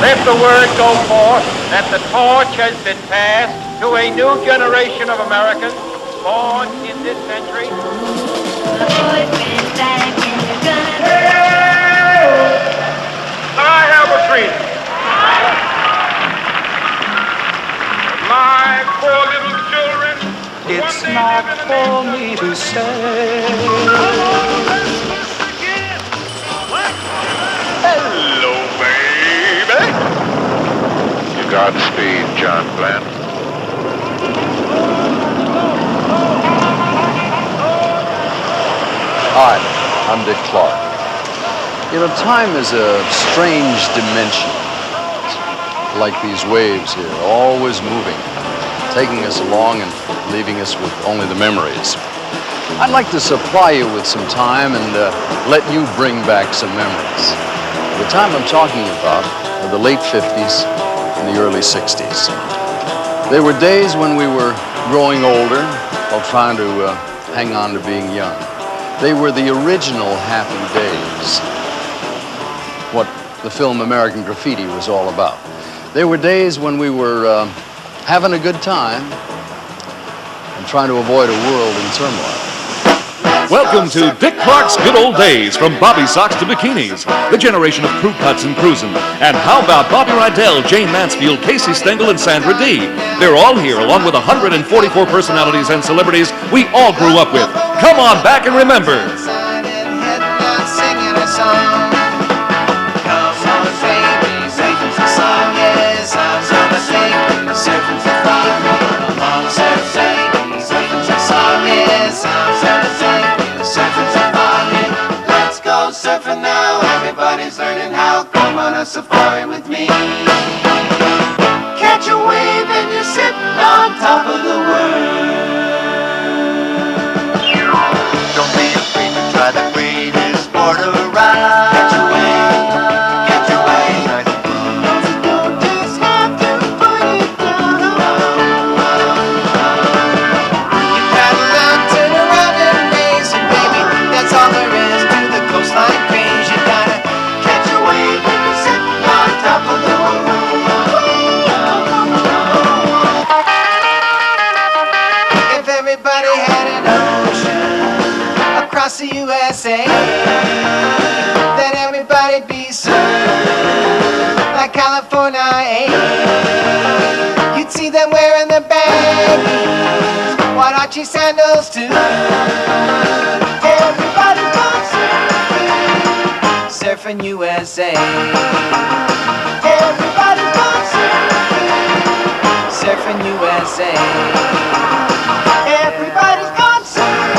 Let the word go forth that the torch has been passed to a new generation of Americans born in this century. I have a dream. My poor little children. It's not for me to say. Hello, baby. Godspeed, John Glenn. Hi, I'm Dick Clark. You know, time is a strange dimension. Like these waves here, always moving, taking us along and leaving us with only the memories. I'd like to supply you with some time and let you bring back some memories. The time I'm talking about are the late 50s and the early 60s. They were days when we were growing older while trying to hang on to being young. They were the original happy days, what the film American Graffiti was all about. They were days when we were having a good time and trying to avoid a world in turmoil. Welcome to Dick Clark's Good Old Days, from bobby socks to bikinis, the generation of crew cuts and cruising. And how about Bobby Rydell, Jane Mansfield, Casey Stengel, and Sandra Dee? They're all here, along with 144 personalities and celebrities we all grew up with. Come on back and remember. Surfing now, everybody's learning how. Come on a safari with me. Catch a wave and you're sitting on top of the world. Don't be afraid to try the greatest sport around. Catch a wave, catch a wave. You don't just have to put it down. You paddle out, turn around and race it, baby. That's all there is. Coastline craze, you gotta catch a wave when you're sitting on top of the world. If everybody had an ocean across the USA, then everybody'd be served like California, eh? You'd see them wearing their baggies, Wadachi sandals too. Everybody's gone surfing USA. Everybody's gone surfing USA. Everybody's gone surfing.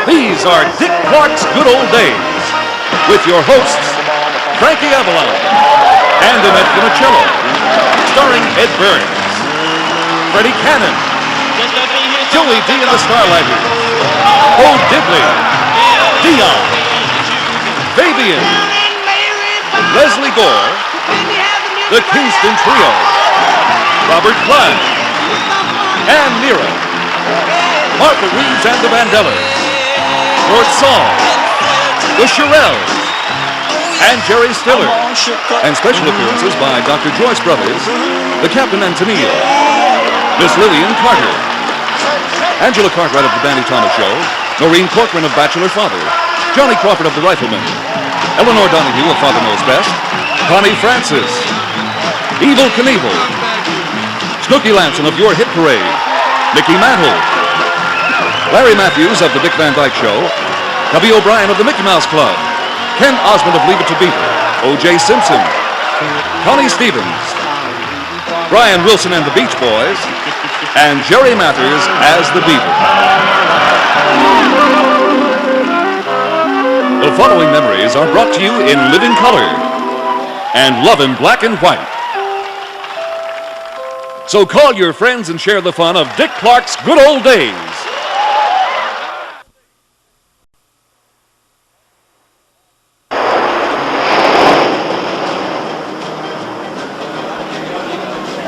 These are Dick Clark's Good Old Days, with your hosts, Frankie Evel and Annette Funicello, starring Ed Byrnes, Freddie Cannon, Joey D and the Starlighters, Diddley, Dion, Fabian, Leslie Gore, the Kingston Trio, Robert Klein, and Meara, Martha Reeves and the Vandellas, Lord Sahl, the Shirelles, and Jerry Stiller, and special appearances by Dr. Joyce Brothers, the Captain and Tennille, Miss Lillian Carter, Angela Cartwright of the Danny Thomas Show, Noreen Corcoran of Bachelor Father, Johnny Crawford of the Rifleman, Elinore Donahue of Father Knows Best, Connie Francis, Evel Knievel, Snooky Lanson of Your Hit Parade, Mickey Mantle, Larry Matthews of the Dick Van Dyke Show, Cubby O'Brien of the Mickey Mouse Club, Ken Osmond of Leave It to Beaver, O.J. Simpson, Connie Stevens, Brian Wilson and the Beach Boys, and Jerry Mathers as the Beaver. The following memories are brought to you in living color and love in black and white. So call your friends and share the fun of Dick Clark's Good Old Days.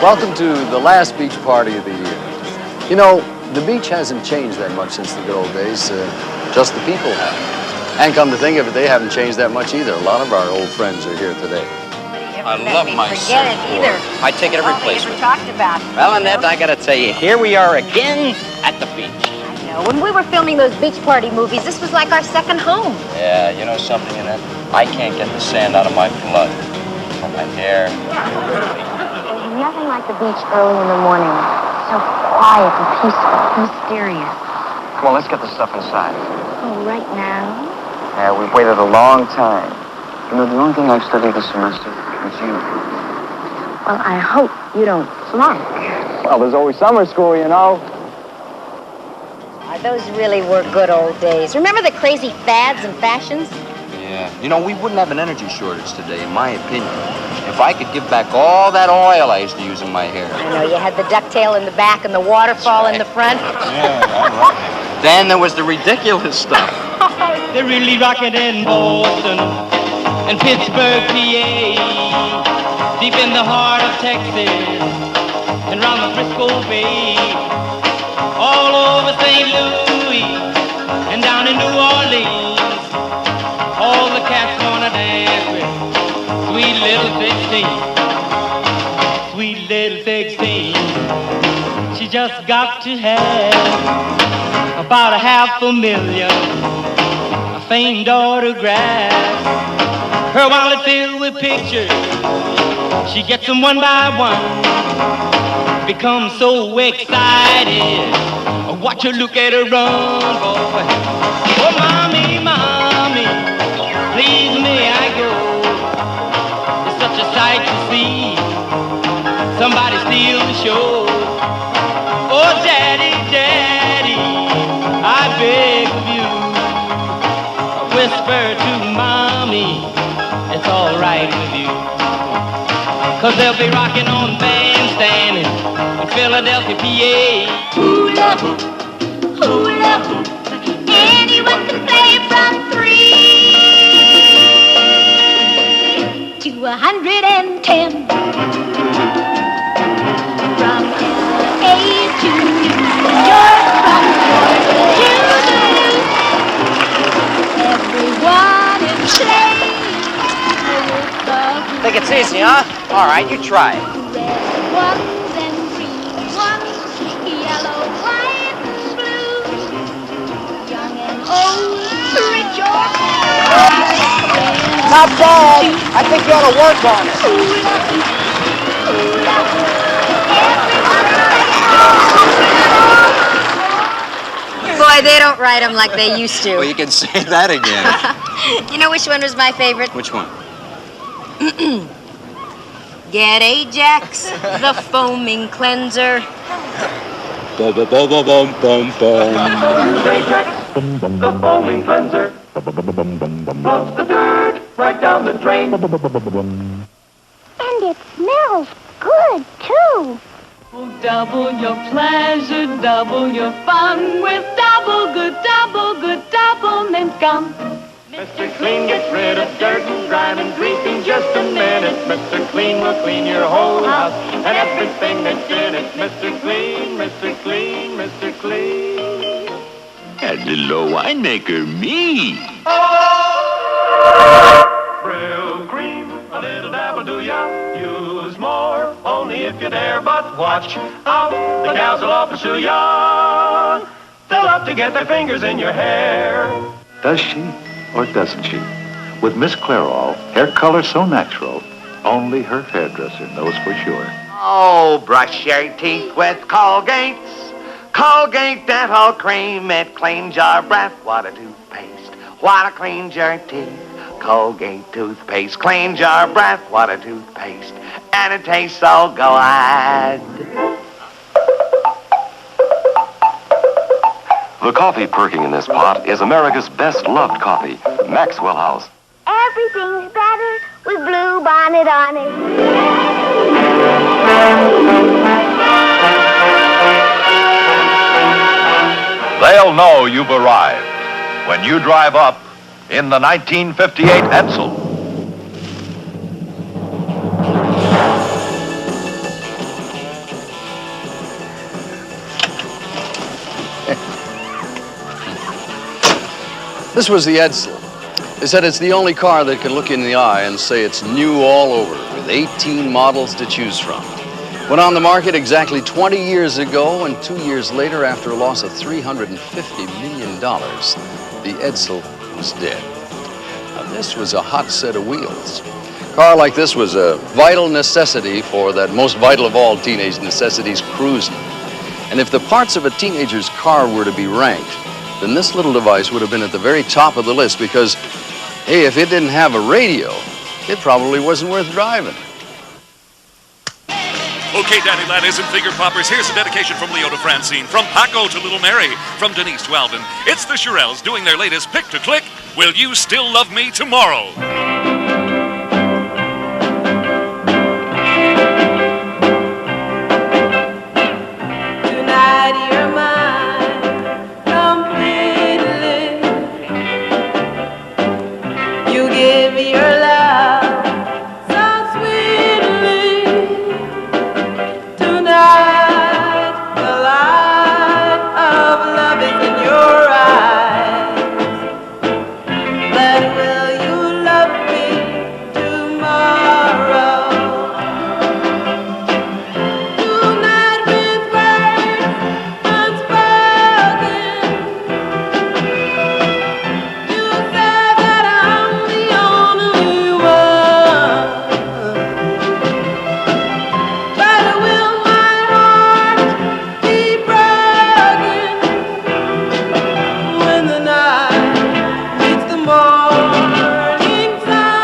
Welcome to the last beach party of the year. You know, the beach hasn't changed that much since the good old days. Just the people have. And come to think of it, they haven't changed that much either. A lot of our old friends are here today. I love my forget it either. I take it every All place they with ever me. talked about. Well, Annette, I gotta tell you, here we are again at the beach. I know. When we were filming those beach party movies, this was like our second home. Yeah, you know something, Annette? I can't get the sand out of my blood. From my hair. There's nothing like the beach early in the morning. So quiet and peaceful, mysterious. Come on, let's get the stuff inside. Oh, right now? Yeah, we've waited a long time. You know, the only thing I've studied this semester is you. Well, I hope you don't flunk. Well, there's always summer school, you know. Those really were good old days. Remember the crazy fads and fashions? Yeah. You know, we wouldn't have an energy shortage today, in my opinion. If I could give back all that oil I used to use in my hair. I know, you had the ducktail in the back and the waterfall in the front. Yeah, I right. Then there was the ridiculous stuff. They're really rocking in Boston and Pittsburgh, PA, deep in the heart of Texas and round the Frisco Bay, all over St. Louis and down in New Orleans. All the cats wanna dance with sweet little 16, sweet little 16. She just got to have about $500,000 famed autographs. Her wallet filled with pictures. She gets them one by one. Becomes so excited. Watch her look at her run, boy. Oh, mommy, mommy, please may I go? It's such a sight to see. Somebody steal the show. Oh, daddy, daddy, I beg of you. Whisper to mommy, it's all right with you. 'Cause they'll be rocking on Bandstand in Philadelphia, PA. Hula hoop, hula hoop. Anyone can play from 3 to 110. From LA to New York, from Georgia to Duluth. Everyone is playing with the Think it's easy, huh? All right, you try it. red ones and green ones, yellow, white, and blue. Young and old, rich or poor. Not bad. I think you ought to work on it. Hula hoop, hula hoop. Boy, they don't write them like they used to. Well, you can say that again. You know which one was my favorite? Which one? Get Ajax, the foaming cleanser. Bum, bum, bum, bum, bum, bum, bum. The foaming cleanser floods the dirt right down the drain. And it smells good, too. Double your pleasure, double your fun with double good double mint gum. Mr. Clean gets rid of dirt and grime and grease in just a minute. Mr. Clean will clean your whole house and everything that's in it. Mr. Clean, Mr. Clean, Mr. Clean. And little winemaker, me. Brill cream, a little dabble do ya. Use more, only if you dare, but watch out. The gals will all pursue ya. They'll love to get their fingers in your hair. Does she or doesn't she? With Miss Clairol, hair color so natural, only her hairdresser knows for sure. Oh, brush your teeth with Colgate's. Colgate Dental Cream, it cleans your breath. What a toothpaste, what a cleans your teeth. Colgate toothpaste cleans your breath. What a toothpaste, and it tastes so good. The coffee perking in this pot is America's best-loved coffee, Maxwell House. Everything's better with Blue Bonnet on it. They'll know you've arrived when you drive up in the 1958 Edsel. This was the Edsel. They said it's the only car that can look you in the eye and say it's new all over, with with 18 models to choose from. Went on the market exactly 20 years ago, and 2 years later, after a loss of $350 million, the Edsel was dead. Now, this was a hot set of wheels. A car like this was a vital necessity for that most vital of all teenage necessities, cruising. And if the parts of a teenager's car were to be ranked, then this little device would have been at the very top of the list because, hey, if it didn't have a radio, it probably wasn't worth driving. Okay, Daddy Laddies and Figure Poppers, here's a dedication from Leo to Francine, from Paco to Little Mary, from Denise to Alvin. It's the Shirelles doing their latest Pick to Click, Will You Still Love Me Tomorrow? Tonight you're mine completely. You give me your love so sweetly. Tonight the light of love is in your eyes. But will you love me tomorrow? Tonight with words unspoken, you say that I'm the only one. But will my heart be broken when the night meets the morning sun?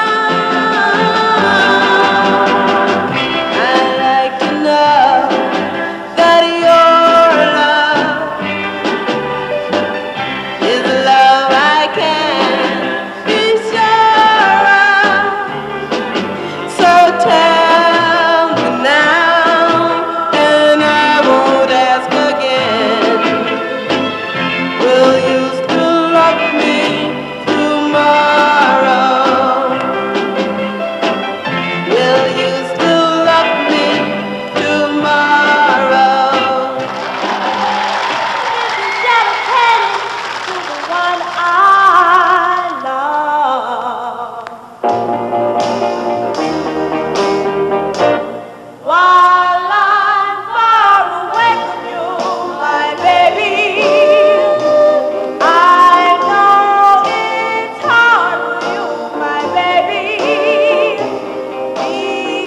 I'd like to know that your love is the love I can be sure of. So tell me now, and I won't ask again. Will you still love me tomorrow? Will you still love me tomorrow? This is dedicated to the one I love. While I'm far away from you, my baby, I know it's hard for you, my baby,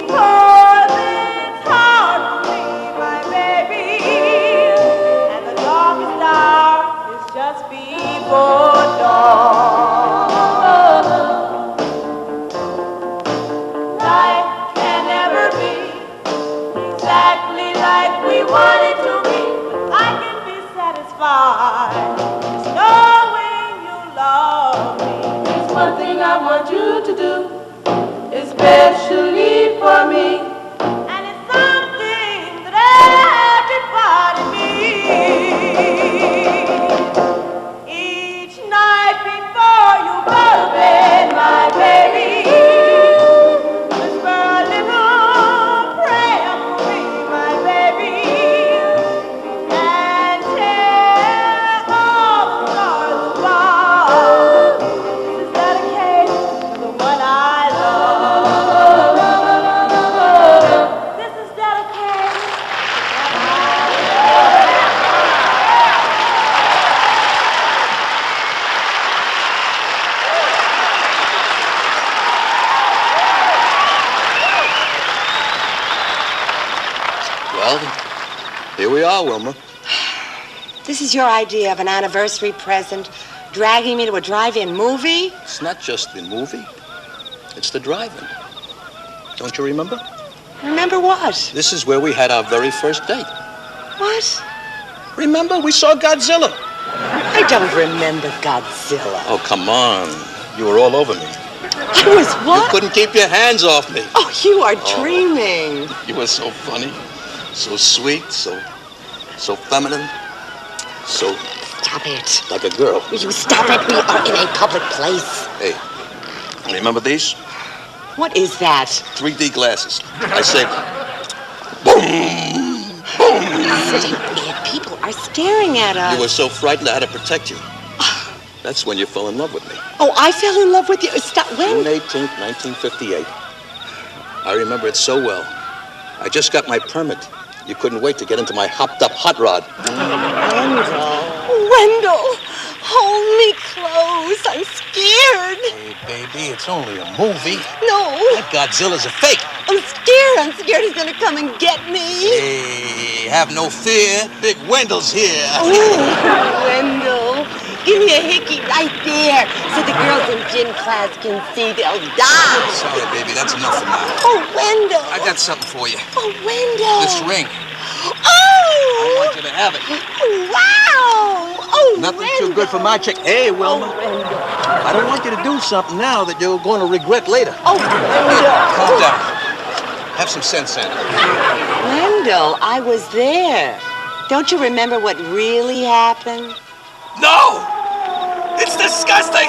because it's hard for me, my baby, and the darkest hour is just before dawn. Life can never be exactly like we want it to be, but I can be satisfied just knowing you love me. There's one thing I want you to do, especially for me, and it's something that everybody needs. Each night before you go to bed, my baby, whisper a little prayer for me, my baby, and tell all the stars above. This is dedicated to the one I love. This is dedicated to the one I love. Well, here we are, Wilma. This is your idea of an anniversary present, dragging me to a drive-in movie? It's not just the movie. It's the drive-in. Don't you remember? Remember what? This is where we had our very first date. What? Remember? We saw Godzilla. I don't remember Godzilla. Oh, come on. You were all over me. I was what? You couldn't keep your hands off me. Oh, you are dreaming. You were so funny, so sweet, so feminine, so... Stop it. Like a girl. Will you stop it? We are in a public place. Hey, remember these? What is that? 3D glasses. I said, boom, boom. Sitting there, people are staring at us. You were so frightened I had to protect you. That's when you fell in love with me. Oh, I fell in love with you. Stop. When? June 18th, 1958. I remember it so well. I just got my permit. You couldn't wait to get into my hopped-up hot rod. Wendell, hold me close. I'm scared. Hey, baby, it's only a movie. No. That Godzilla's a fake. I'm scared. I'm scared he's going to come and get me. Hey, have no fear. Big Wendell's here. Ooh, Wendell. Give me a hickey right there so the girls in gym class can see they'll die. Sorry, baby, that's enough for now. Oh, Wendell. I got something for you. Oh, Wendell. This ring. Oh! I want you to have it. Wow! Oh, Nothing Wendell. too good for my chick. Hey, Wilma. Oh, I don't want you to do something now that you're going to regret later. Oh, Wendell. Calm down. Have some sense, Anna. Wendell, I was there. Don't you remember what really happened? No! It's disgusting!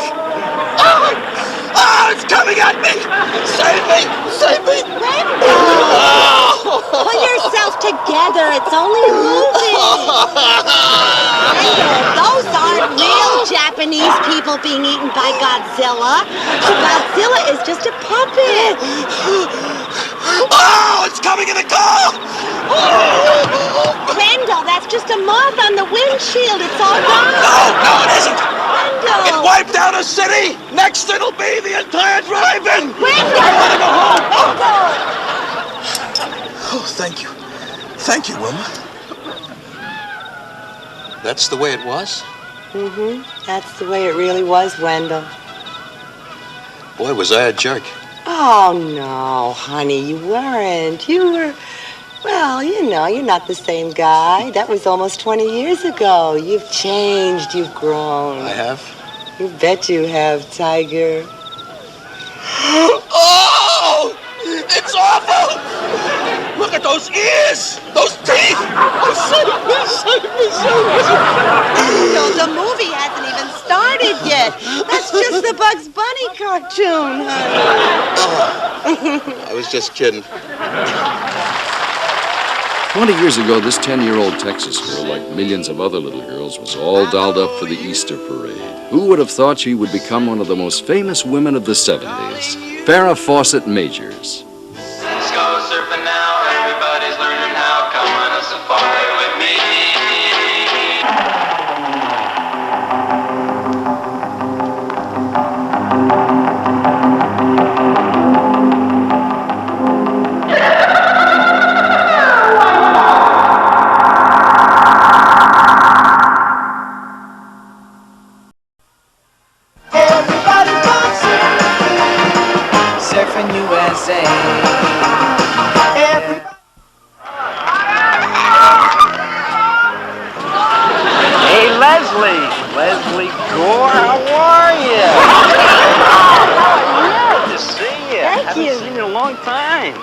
Oh! Oh, it's coming at me! Save me! Save me! Wendell! Oh! Pull yourself together. It's only a movie. Wendell, those aren't real Japanese people being eaten by Godzilla. Godzilla is just a puppet. Oh, it's coming in the car! Wendell, that's just a moth on the windshield. It's all gone. No, it isn't! Wendell! It wiped out a city! Next it'll be the entire drive-in! Wendell! I want to go home! Wendell! Oh, thank you. Thank you, Wilma. That's the way it was? Mm-hmm. That's the way it really was, Wendell. Boy, was I a jerk. Oh, no, honey, you weren't. You were, well, you know, you're not the same guy. That was almost 20 years ago. You've changed. You've grown. I have? You bet you have, Tiger. Oh! It's awful! Look at those ears! Those teeth! Oh, save me! No, the movie hasn't even started yet. That's just the Bugs Bunny cartoon, honey. I was just kidding. 20 years ago, this 10-year-old Texas girl, like millions of other little girls, was all dolled up for the Easter parade. Who would have thought she would become one of the most famous women of the 70s? Farrah Fawcett Majors. Let's go surfing now. Everybody's learning how. Come on a safari with me. Everybody dancing, surfing USA. Hey, Leslie Gore, how are you? Good to see you. Thank you. Haven't seen you in a long time.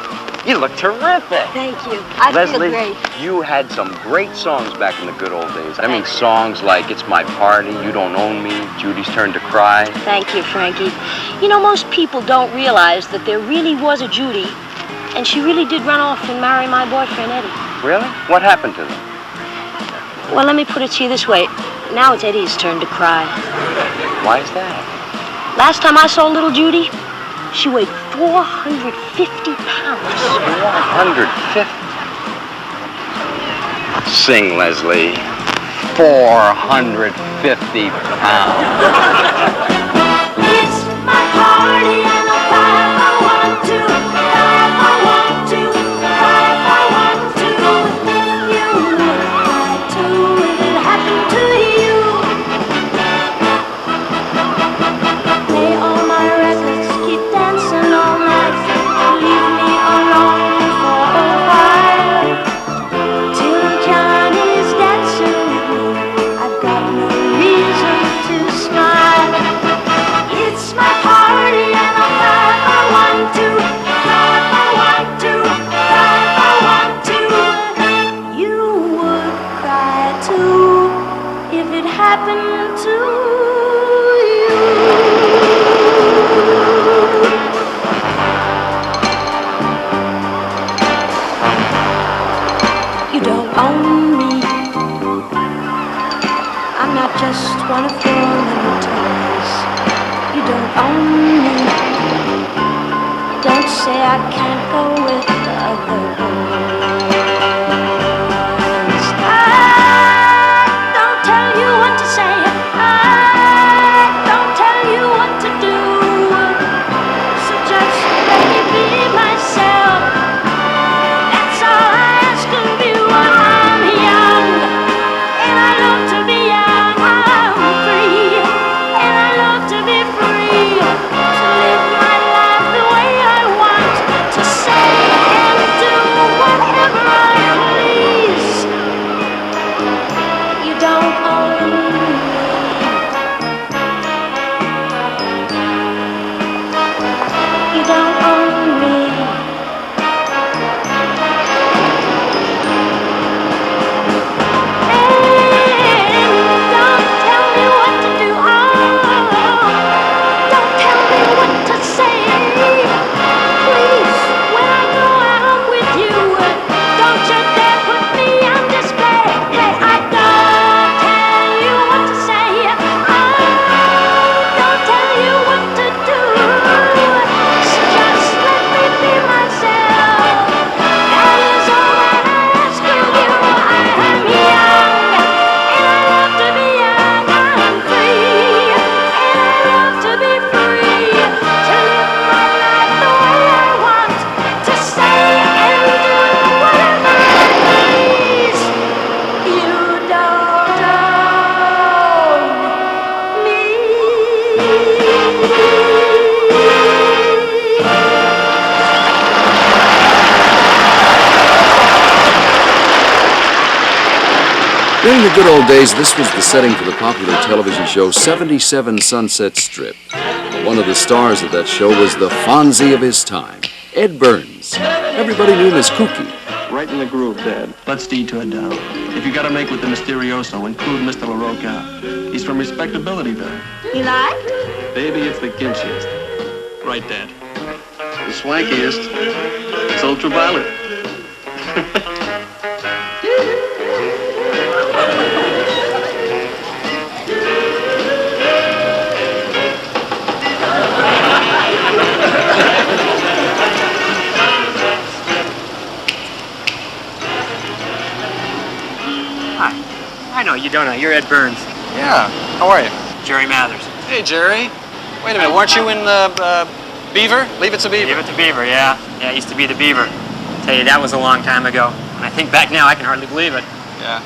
You look terrific. Thank you. I Leslie, feel great. you had some great songs back in the good old days. I mean, songs like It's My Party, You Don't Own Me, Judy's Turn to Cry. Thank you, Frankie. You know, most people don't realize that there really was a Judy, and she really did run off and marry my boyfriend, Eddie. Really? What happened to them? Well, let me put it to you this way. Now it's Eddie's turn to cry. Why is that? Last time I saw little Judy, she weighed 450 pounds. 450. Sing, Leslie. 450 pounds. It's my party and I'll cry if I want to. Cry if I want to. Cry if I want to. You would cry too if it happened to you. Play all my records, keep dancing all night. Leave me alone for a while. Till Johnny's dancing with me, I've got no reason to smile. don't say I can't go with the other ones. I don't tell you what to say. I don't tell you what to do. So just let me be myself. That's all I ask of you. I'm young, and I love to be young. I'm free, and I love to be free. To live my life the way I want. To say and do whatever I please. You don't own me. You don't own me. And don't tell me what to do. Oh, don't tell me what to say. Please, when I go out with you, don't you dare put me on display. I don't tell you what to say. I don't tell you what to do. So just let me be myself. That is all that I ask of you. I'm young, and I love to be young. I'm free, and I love to be free. To live my life the way I want. To say and do whatever I please. You don't own me. During the good old days, this was the setting for the popular television show 77 Sunset Strip. One of the stars of that show was the Fonzie of his time, Ed Byrnes. Everybody knew him as Kooky. Right in the groove, Dad. Let's detour down. If you gotta make with the Mysterioso, include Mr. LaRocca. He's from Respectabilityville. You like? Baby, it's the kimchiest. Right, Dad. The swankiest. It's ultraviolet. Hi. I know you, don't I? You're Ed Byrnes. Yeah, how are you? Jerry Mathers. Hey, Jerry. Wait a minute, weren't you in Beaver? Leave It to Beaver. Leave It to Beaver, yeah. Yeah, I used to be the Beaver. Tell you, that was a long time ago. When I think back now, I can hardly believe it. Yeah.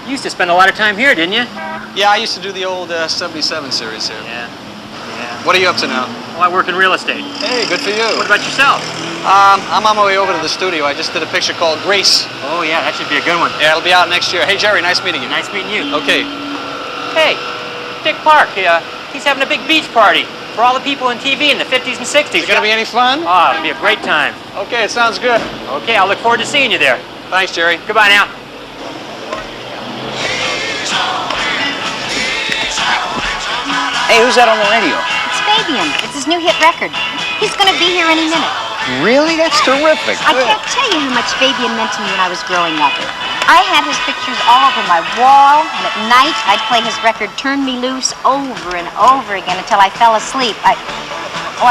You used to spend a lot of time here, didn't you? Yeah, I used to do the old 77 series here. Yeah. What are you up to now? Well, I work in real estate. Hey, good for you. What about yourself? I'm on my way over to the studio. I just did a picture called Grace. Oh, yeah, that should be a good one. Yeah, it'll be out next year. Hey, Jerry, nice meeting you. Nice meeting you. Okay. Hey, Dick Park, he's having a big beach party for all the people in TV in the 50s and 60s. Is it going to be any fun? Oh, it'll be a great time. Okay, it sounds good. Okay, I'll look forward to seeing you there. Thanks, Jerry. Goodbye now. Hey, who's that on the radio? It's Fabian. It's his new hit record. He's going to be here any minute. Really? That's terrific. I can't tell you how much Fabian meant to me when I was growing up. I had his pictures all over my wall, and at night I'd play his record Turn Me Loose over and over again until I fell asleep. I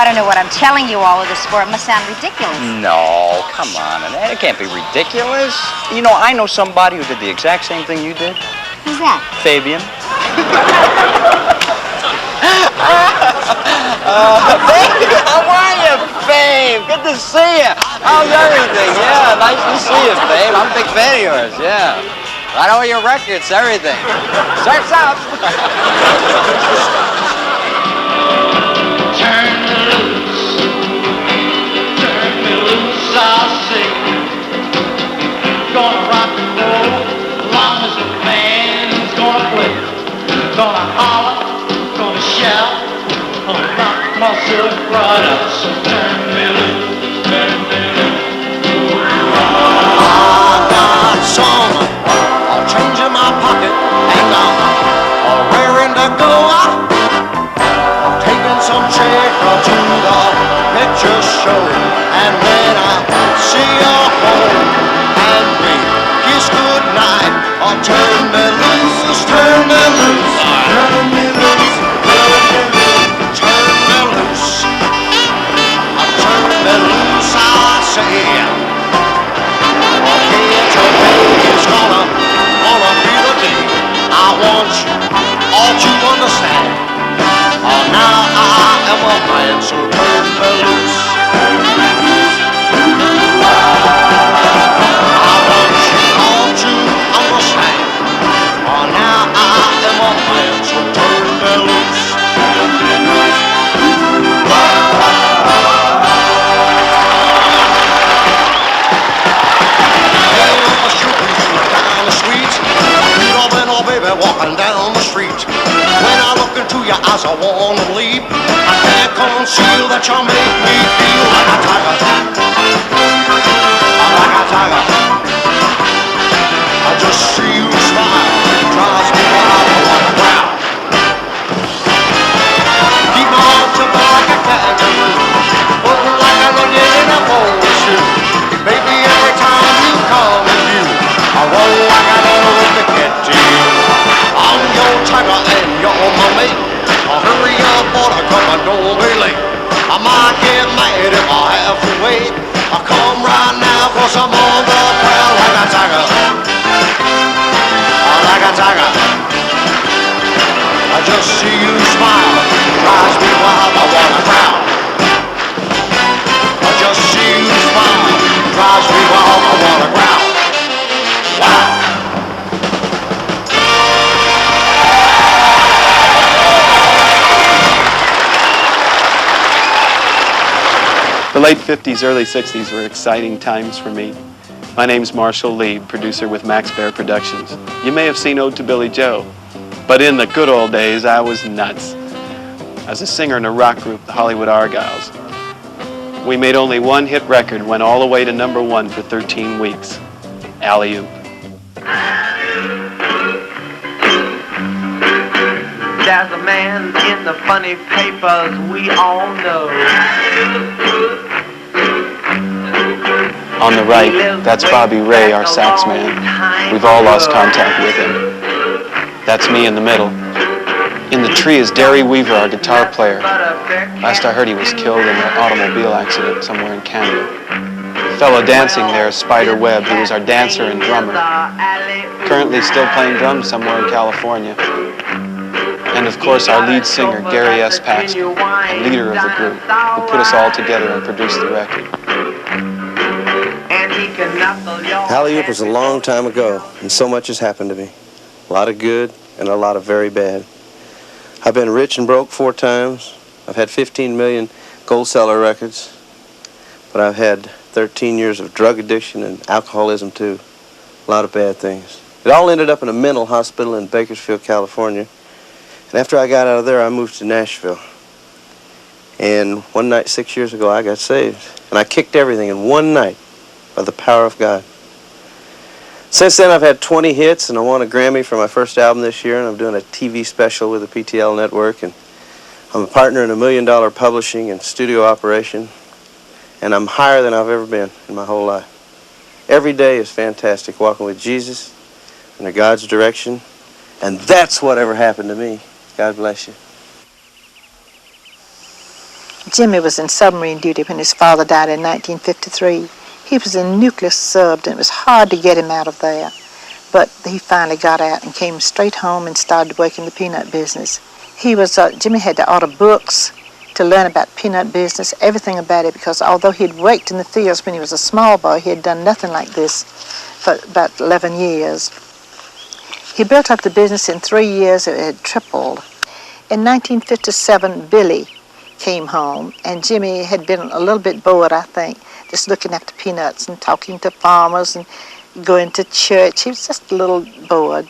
don't know what I'm telling you all of this for. It must sound ridiculous. No, come on, Annette. It can't be ridiculous. You know, I know somebody who did the exact same thing you did. Who's that? Fabian. Babe, how are you, babe? Good to see you. How's everything? Yeah, nice to see you, babe. I'm a big fan of yours, yeah. Right over your records, everything. Starts up. Turn me loose, I'll sing. Gonna rock and roll, long as the band's gonna play. Gonna holler, gonna shout, gonna knock myself right out. So turn me loose, turn me loose. I got some change in my pocket, and I'm raring to go. I'm taking some check say. Okay, today is gonna be the day. I want you all to understand. Now I am a man, so turn me loose. I want you all to understand. Now I am a man, so turn me loose. Baby, walking down the street. When I look into your eyes, I wanna leap. I can't conceal that you make me feel like a tiger. Like a tiger. I just see you smile, it drives me wild. I wanna growl. Keep my arms up like a kangaroo, pulling like an onion in a bowl of soup. Baby, every time you come in view, I roll like I know what to get to you. I'm your tiger and your mummy. Hurry up, boy, come on, don't be late. I might get mad if I have to wait. I come right now, cause I'm on the prowl like a tiger. Like a tiger. I just see you smile, drives me wild, I wanna growl. I just see you smile, drives me wild, I wanna growl. Wow. The late 50s, early 60s were exciting times for me. My name's Marshall Lee, producer with Max Bear Productions. You may have seen Ode to Billy Joe, but in the good old days, I was nuts. I was a singer in a rock group, the Hollywood Argyles. We made only one hit record, went all the way to #1 for 13 weeks. Alley-oop. There's a man in the funny papers we all know. On the right, that's Bobby Ray, our sax man. We've all lost contact with him. That's me in the middle. In the tree is Derry Weaver, our guitar player. Last I heard, he was killed in an automobile accident somewhere in Canada. The fellow dancing there is Spider Webb. He was our dancer and drummer. Currently still playing drums somewhere in California. And of course, our lead singer, Gary S. Paxton, and leader of the group, who put us all together and produced the record. Alley-oop was a long time ago, and so much has happened to me. A lot of good and a lot of very bad. I've been rich and broke 4 times. I've had 15 million gold seller records, but I've had 13 years of drug addiction and alcoholism too. A lot of bad things. It all ended up in a mental hospital in Bakersfield, California. And after I got out of there, I moved to Nashville. And one night 6 years ago, I got saved. And I kicked everything in one night by the power of God. Since then, I've had 20 hits, and I won a Grammy for my first album this year, and I'm doing a TV special with the PTL network, and I'm a partner in $1 million publishing and studio operation, and I'm higher than I've ever been in my whole life. Every day is fantastic, walking with Jesus under God's direction, and that's whatever happened to me. God bless you. Jimmy was in submarine duty when his father died in 1953. He was in nuclear sub, and it was hard to get him out of there. But he finally got out and came straight home and started working the peanut business. Jimmy had to order books to learn about peanut business, everything about it, because although he'd worked in the fields when he was a small boy, he had done nothing like this for about 11 years. He built up the business in 3 years. It had tripled. In 1957, Billy came home, and Jimmy had been a little bit bored, I think, just looking after peanuts and talking to farmers and going to church. He was just a little bored.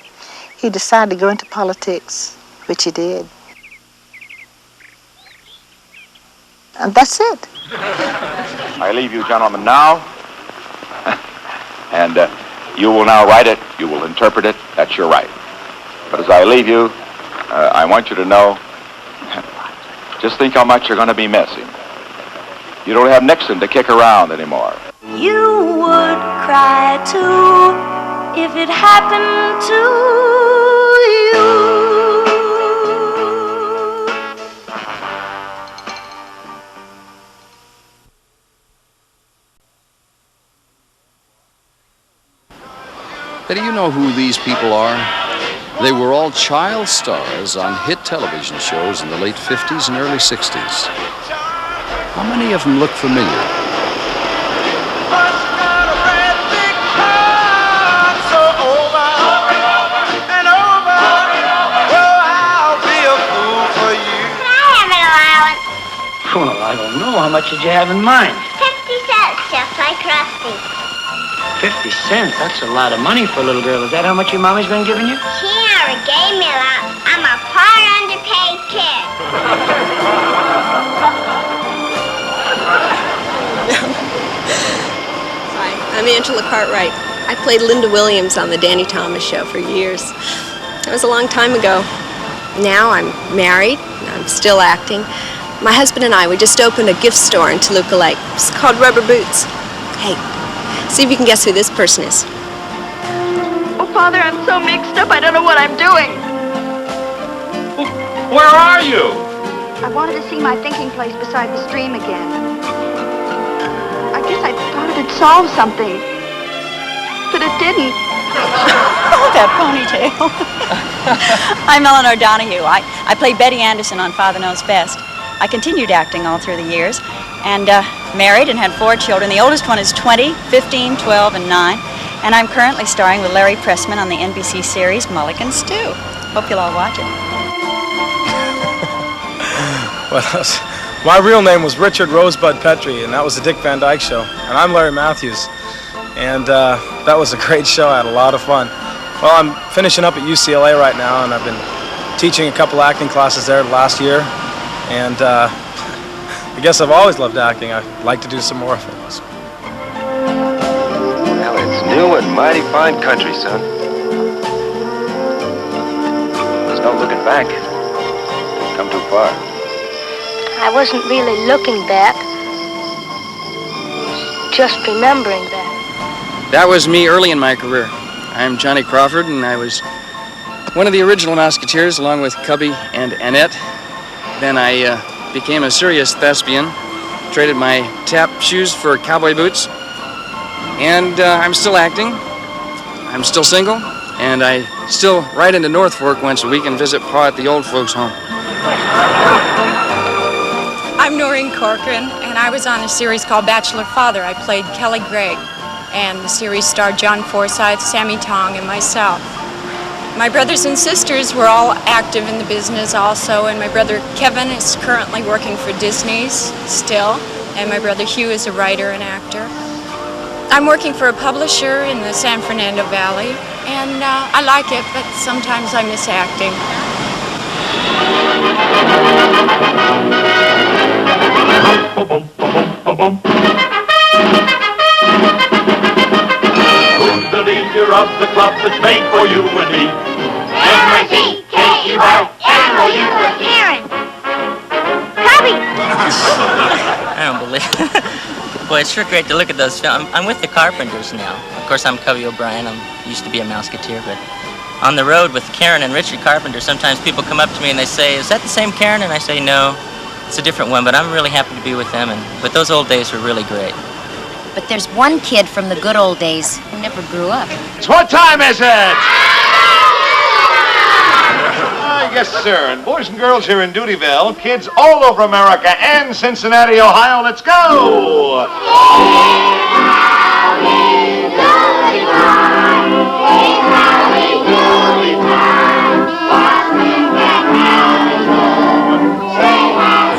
He decided to go into politics, which he did. And that's it. I leave you gentlemen now, and you will now write it, you will interpret it, that's your right. But as I leave you, I want you to know, just think how much you're going to be missing. You don't have Nixon to kick around anymore. You would cry too if it happened to you. Betty, you know who these people are? They were all child stars on hit television shows in the late 50s and early 60s. How many of them look familiar? Well, I don't know. How much did you have in mind? 50 cents, just like Rusty. 50 cents? That's a lot of money for a little girl. Is that how much your mommy's been giving you? She never gave me a lot. I'm a poor, underpaid kid. Hi, I'm Angela Cartwright. I played Linda Williams on the Danny Thomas Show for years. That was a long time ago. Now I'm married. I'm still acting. My husband and I, we just opened a gift store in Toluca Lake. It's called Rubber Boots. Hey, see if you can guess who this person is. Oh, Father, I'm so mixed up. I don't know what I'm doing. Where are you? I wanted to see my thinking place beside the stream again. I guess I thought it'd solve something. But it didn't. Oh, that ponytail. I'm Elinore Donahue. I played Betty Anderson on Father Knows Best. I continued acting all through the years and married and had 4 children. The oldest one is 20, 15, 12, and 9. And I'm currently starring with Larry Pressman on the NBC series Mulligan Stew. Hope you'll all watch it. Well, my real name was Richard Rosebud Petrie, and that was the Dick Van Dyke Show. And I'm Larry Matthews. And that was a great show. I had a lot of fun. Well, I'm finishing up at UCLA right now, and I've been teaching a couple acting classes there last year. And I guess I've always loved acting. I'd like to do some more of it. Well, it's new and mighty fine country, son. There's no looking back. You've come too far. I wasn't really looking back. Just remembering back. That was me early in my career. I'm Johnny Crawford, and I was one of the original Musketeers, along with Cubby and Annette. Then I became a serious thespian, traded my tap shoes for cowboy boots, and I'm still acting. I'm still single, and I still ride into North Fork once a week and visit Pa at the old folks' home. I'm Noreen Corcoran, and I was on a series called Bachelor Father. I played Kelly Gregg, and the series starred John Forsythe, Sammy Tong, and myself. My brothers and sisters were all active in the business also, and my brother Kevin is currently working for Disney's still, and my brother Hugh is a writer and actor. I'm working for a publisher in the San Fernando Valley, and I like it, but sometimes I miss acting. Who's the leader of the club that's made for you and me? M-I-C-K-E-Y-M-O-U Karen. Cubby! I don't believe it. Boy, it's sure great to look at those films. I'm with the Carpenters now. Of course, I'm Cubby O'Brien. I used to be a Mouseketeer, but on the road with Karen and Richard Carpenter, sometimes people come up to me and they say, "Is that the same Karen?" And I say, "No, it's a different one," but I'm really happy to be with them. But those old days were really great. But there's one kid from the good old days who never grew up. What time is it? Yes, sir. And boys and girls here in Dutyville, kids all over America and Cincinnati, Ohio, let's go!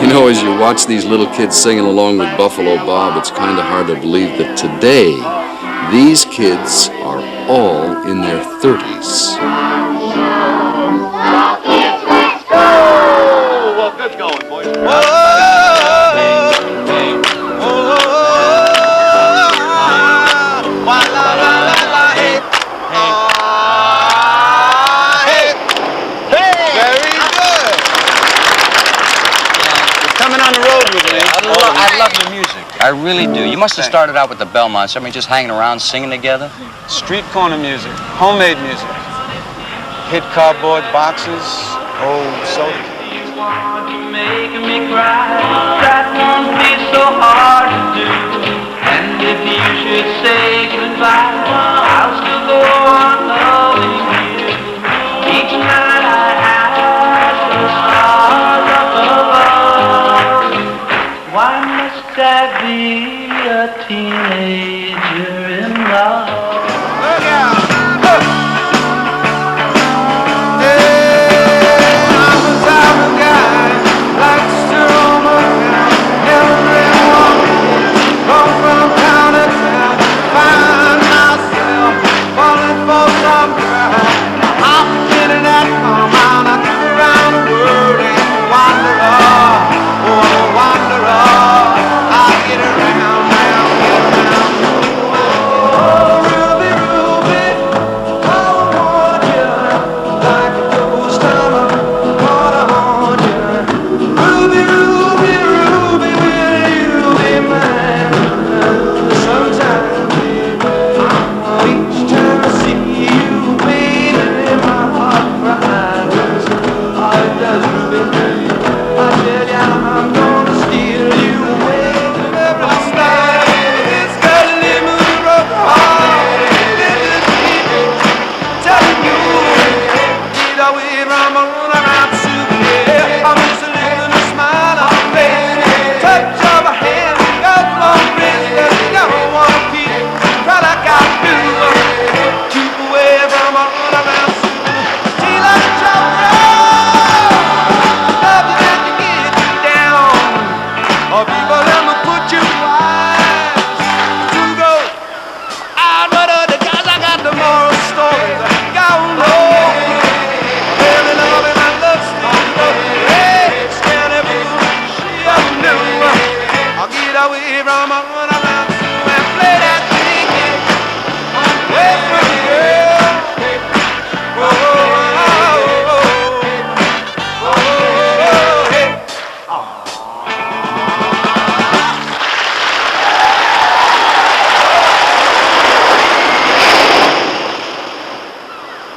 You know, as you watch these little kids singing along with Buffalo Bob, it's kind of hard to believe that today, these kids are all in their 30s. Well, good going, boys. I love your music. I really do. You must have started out with the Belmonts. I mean, just hanging around, singing together. Street corner music, homemade music. Hit cardboard boxes, old soda. You want to make me cry. That won't be so hard to do. And if you should say goodbye, I'll still go on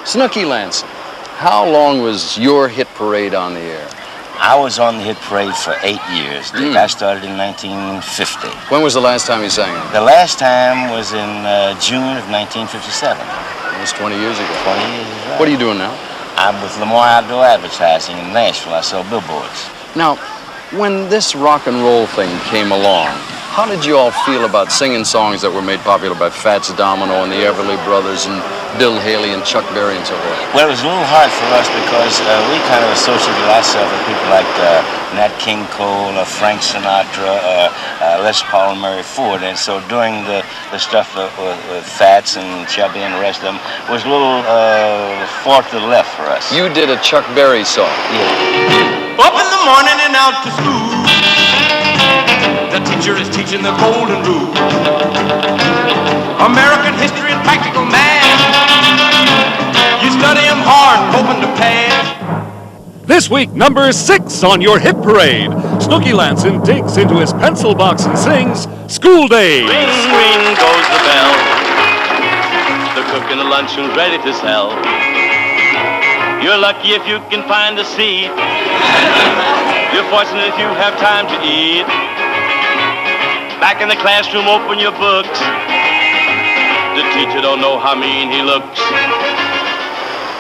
Snooky Lanson, how long was your hit parade on the air? I was on the hit parade for 8 years, Dick. I started in 1950. When was the last time you sang it? The last time was in June of 1957. Almost 20 years ago. 20 years, right. What are you doing now? I'm with Lamar Outdoor Advertising in Nashville. I sell billboards. Now, when this rock and roll thing came along, how did you all feel about singing songs that were made popular by Fats Domino and the Everly Brothers and Bill Haley and Chuck Berry and so forth? Well, it was a little hard for us because we kind of associated ourselves with people like Nat King Cole, Frank Sinatra, Les Paul and Murray Ford. And so doing the stuff with Fats and Chubby and the rest of them was a little far to the left for us. You did a Chuck Berry song. Yeah. Up in the morning and out to school. The teacher is teaching the golden rule. American history and practical math. You study them hard, hoping to pass. This week, number 6 on your hit parade. Snooky Lanson digs into his pencil box and sings School Days. Ring, ring goes the bell. The cook in the lunchroom's ready to sell. You're lucky if you can find a seat. You're fortunate if you have time to eat. Back in the classroom, open your books. The teacher don't know how mean he looks.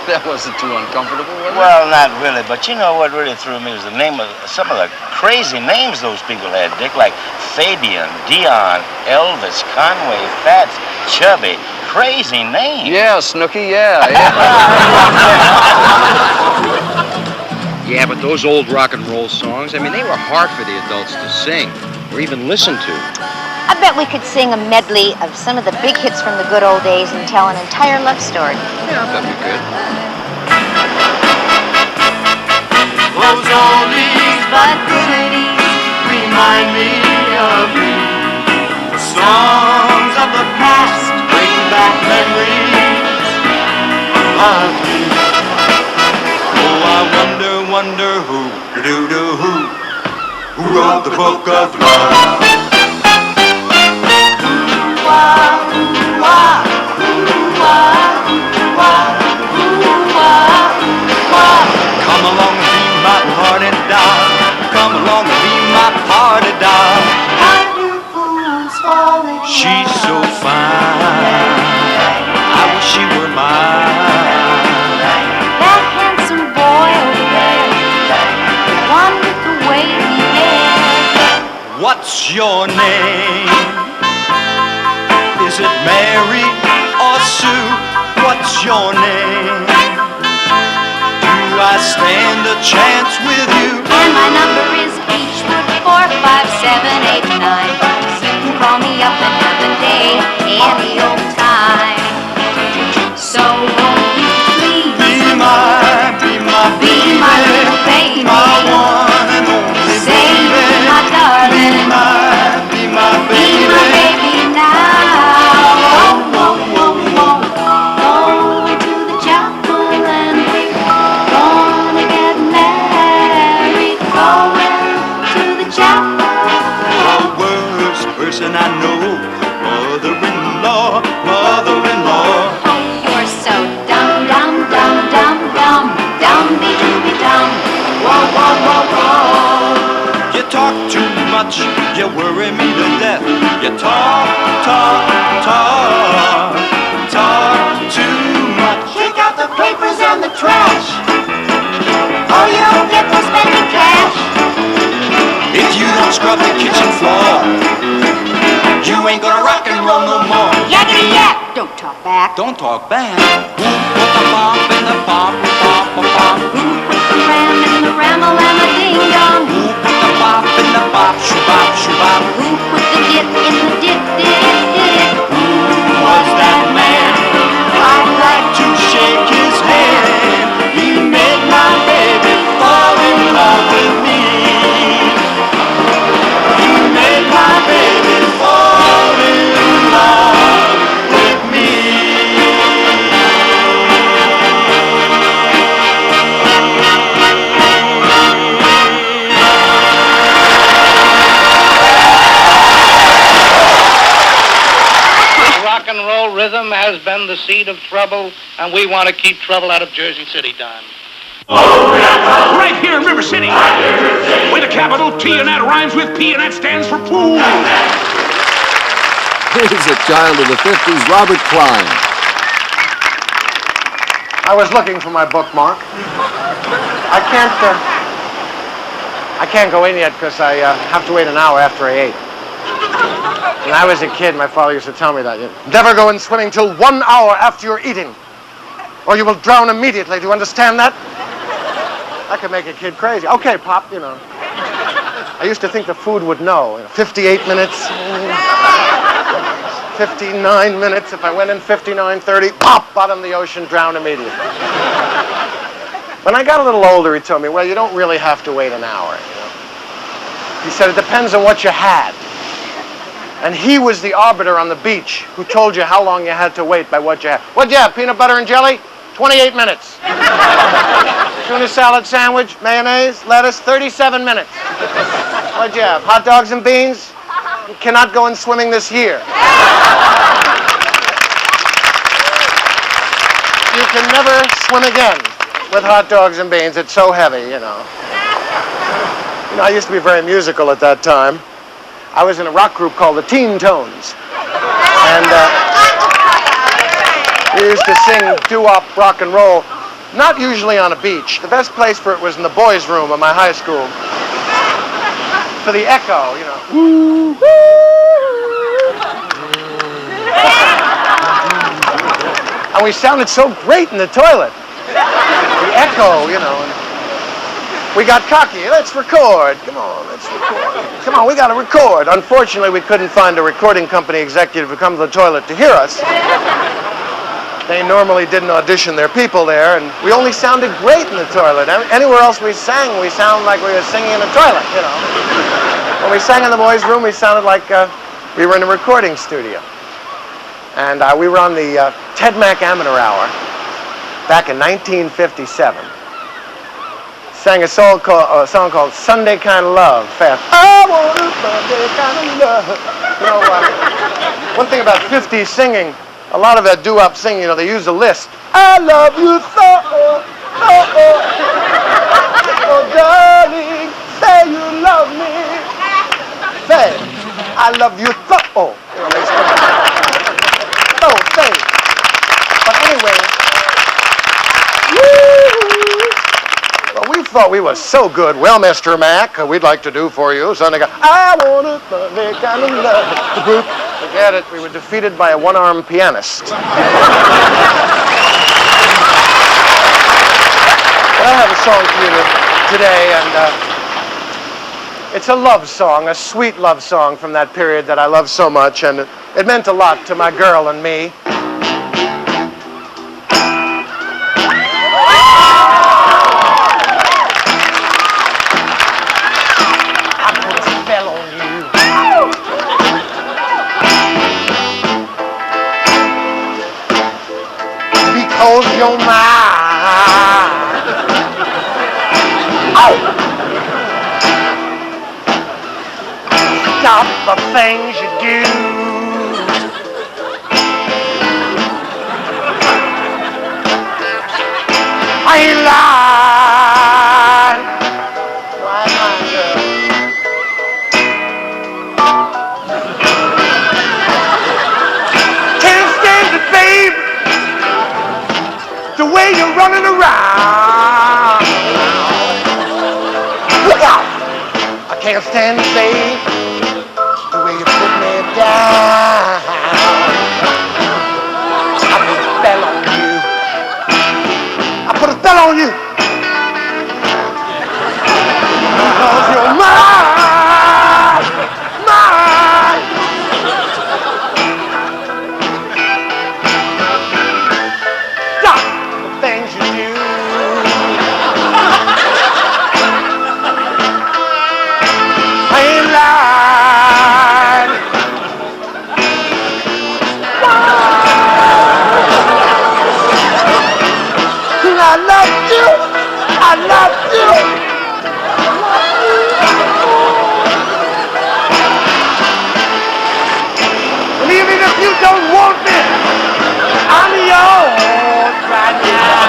That wasn't too uncomfortable, was it? Well, not really, but you know what really threw me was the name of some of the crazy names those people had, Dick, like Fabian, Dion, Elvis, Conway, Fats, Chubby. Crazy names. Yeah, Snooky, yeah. Yeah, but those old rock and roll songs, I mean, they were hard for the adults to sing or even listen to. I bet we could sing a medley of some of the big hits from the good old days and tell an entire love story. Yeah, I bet we could. Those oldies but goodies remind me of you. The songs of the past bring back memories of you. Oh, I wonder who wrote the book of love. Come along and be my party doll. Come along and be my party doll. She's so fine. I wish she were mine. That handsome boy over there, the one with the wavy hair. What's your name? Is it Mary or Sue? What's your name? Do I stand a chance with you? And my number is Beechwood 45789. You can call me up another day, any old time. So won't you please be my little baby, my one and only say baby, my darling, be my baby now. Oh, oh, oh, oh. Going to the chapel and we're gonna get married. Going to the chapel. The worst person I know, mother-in-law. Oh, you're so dumb, dumb-de-dooby-dum. Whoa, whoa, whoa, whoa. You talk too much, you worry me to death. You talk too much. Take out the papers and the trash. All you'll get for spending cash. If you don't scrub the kitchen floor, you ain't gonna rock and roll no more. Yakety yak! Don't talk back. Don't talk back. Who put the bop in the bop? Who put the ram in the ram-a-lam-a-ding-dong? Who put the bop in the bop? Shoo-bop, shoo-bop. Who put the dip in the dip? Who was that man? I'd like to shake his hand. He made my baby fall in love with me. He made my baby fall and roll rhythm has been the seed of trouble, and we want to keep trouble out of Jersey City, Don. Right here in River City, with a capital T, and that rhymes with P, and that stands for pool. Here's a child of the 50s, Robert Klein. I was looking for my bookmark. I can't go in yet because I have to wait an hour after I ate. When I was a kid, my father used to tell me that. Never go in swimming till 1 hour after you're eating, or you will drown immediately. Do you understand that? That could make a kid crazy. Okay, Pop, I used to think the food would know. 58 minutes, 59 minutes. If I went in 59:30, pop, bottom of the ocean, drown immediately. When I got a little older, he told me, well, you don't really have to wait an hour. He said, it depends on what you had. And he was the arbiter on the beach who told you how long you had to wait by what you had. What'd you have, peanut butter and jelly? 28 minutes. Tuna salad sandwich, mayonnaise, lettuce, 37 minutes. What'd you have, hot dogs and beans? You cannot go in swimming this year. You can never swim again with hot dogs and beans. It's so heavy, I used to be very musical at that time. I was in a rock group called the Teen Tones. And we used to sing doo-wop rock and roll, not usually on a beach. The best place for it was in the boys' room of my high school. For the echo, Woo, woo. And we sounded so great in the toilet. The echo, and we got cocky. Let's record. Come on, let's record. Come on, we got to record. Unfortunately, we couldn't find a recording company executive to come to the toilet to hear us. They normally didn't audition their people there, and we only sounded great in the toilet. Anywhere else we sang, we sounded like we were singing in a toilet, When we sang in the boys' room, we sounded like we were in a recording studio. And we were on the Ted Mack Amateur Hour back in 1957. Sang a song called Sunday Kind of Love, fast. I want a Sunday kind of love. One thing about 50s singing, a lot of that doo-wop singing, they use a list. I love you so, oh darling, say you love me. Say, I love you so. Oh, say. But anyway, well, we thought we were so good. Well, Mr. Mack, we'd like to do for you Sunday. I want a Sunday kind of love. The group, forget it. We were defeated by a one-armed pianist. But I have a song for you today, and it's a love song, a sweet love song from that period that I love so much, and it meant a lot to my girl and me. Because you're mine. Oh! Stop the things you do. I ain't lying. Why not, girl? Can't stand it, babe. The way you're running around. Look out! I can't stand it, babe. The way you put me down. I put a spell on you. I put a spell on you. Because you're mine. Mine. Stop the things you do. I You don't want me. I'm yours right now.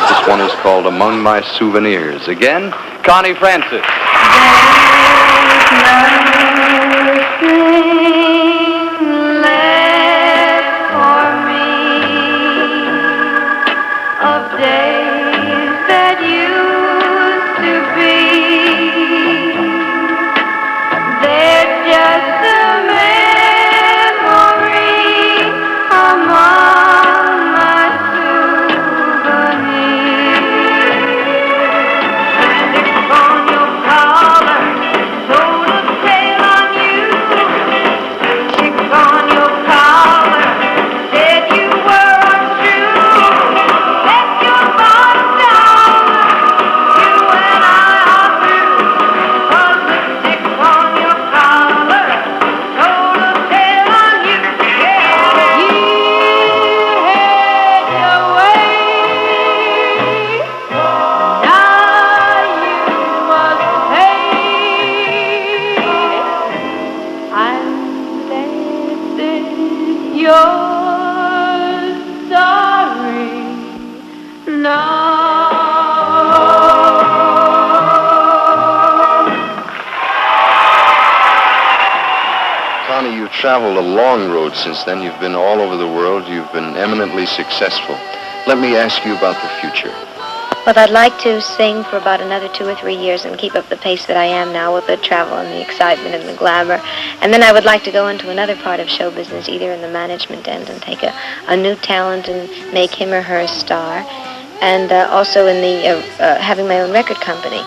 This one is called Among My Souvenirs. Again, Connie Francis. Traveled a long road since then. You've been all over the world. You've been eminently successful. Let me ask you about the future. Well, I'd like to sing for about another 2 or 3 years and keep up the pace that I am now with the travel and the excitement and the glamour. And then I would like to go into another part of show business, either in the management end and take a new talent and make him or her a star. And also in the having my own record company.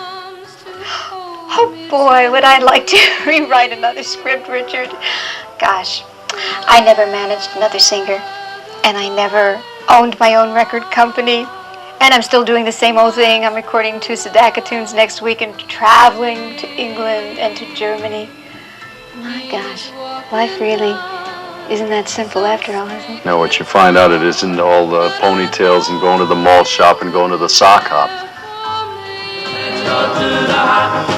Oh, boy, would I like to rewrite another script, Richard. Gosh, I never managed another singer, and I never owned my own record company, and I'm still doing the same old thing. I'm recording 2 Sedaka tunes next week and traveling to England and to Germany. My gosh, life really isn't that simple after all, is it? Now, what you find out, it isn't all the ponytails and going to the mall shop and going to the sock hop. Let's go to the hop.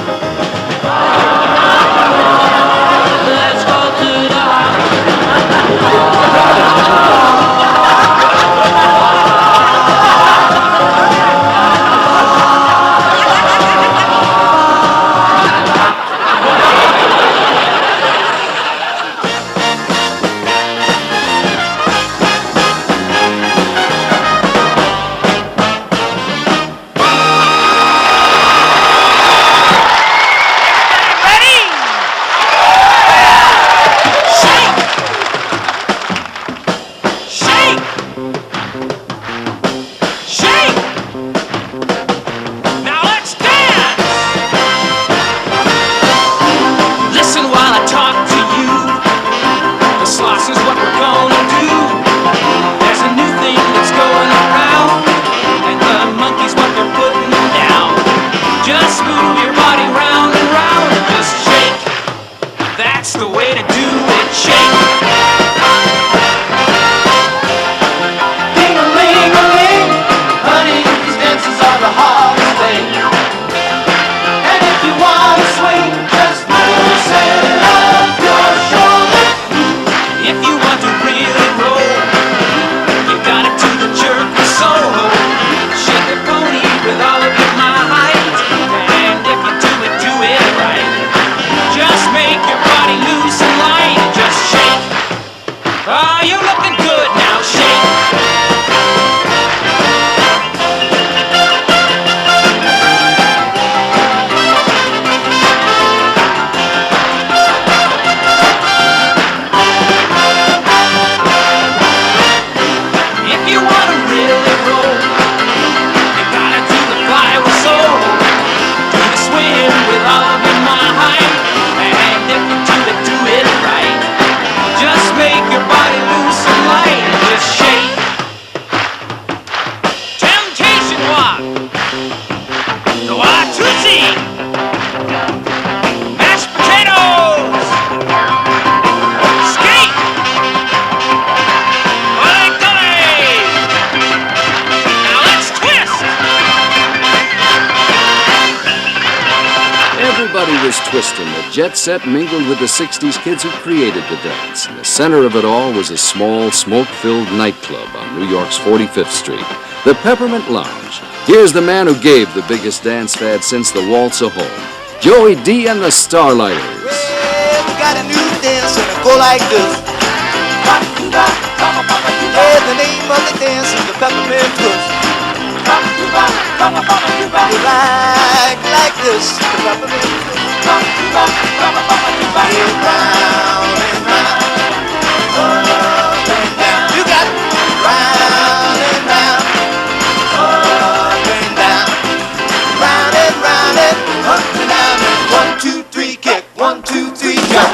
Let's go to the Everybody was twisting. The jet set mingled with the 60s kids who created the dance. In the center of it all was a small, smoke-filled nightclub on New York's 45th Street, the Peppermint Lounge. Here's the man who gave the biggest dance fad since the Waltz of Home, Joey D and the Starlighters. Well, we got a new dance and it go like this. Yeah, the name of the dance is the Peppermint Twist. You like this, the Peppermint Twist. Yeah, round and round, up and down. You got round and round, up and down, round and up and down. And 1, 2, 3, kick. 1, 2, 3, jump.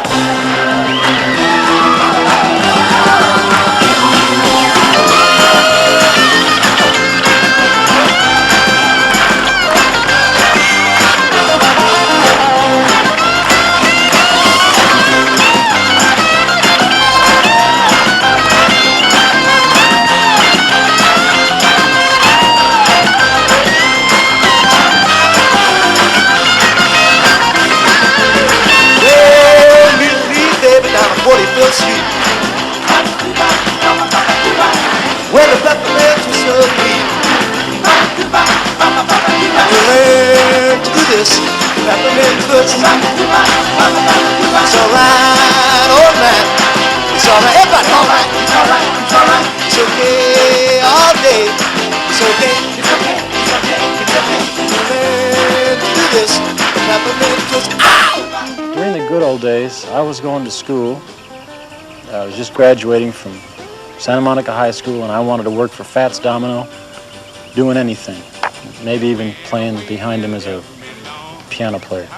Street, where the peppermint was so sweet. You learn to do this, peppermint twist. It's alright, all right. It's alright, everybody, alright. It's alright, it's alright. It's okay all day. It's okay, it's okay, it's okay, it's okay. You learn to do this, peppermint twist. Ow! During the good old days, I was going to school. I was just graduating from Santa Monica High School, and I wanted to work for Fats Domino, doing anything, maybe even playing behind him as a piano player.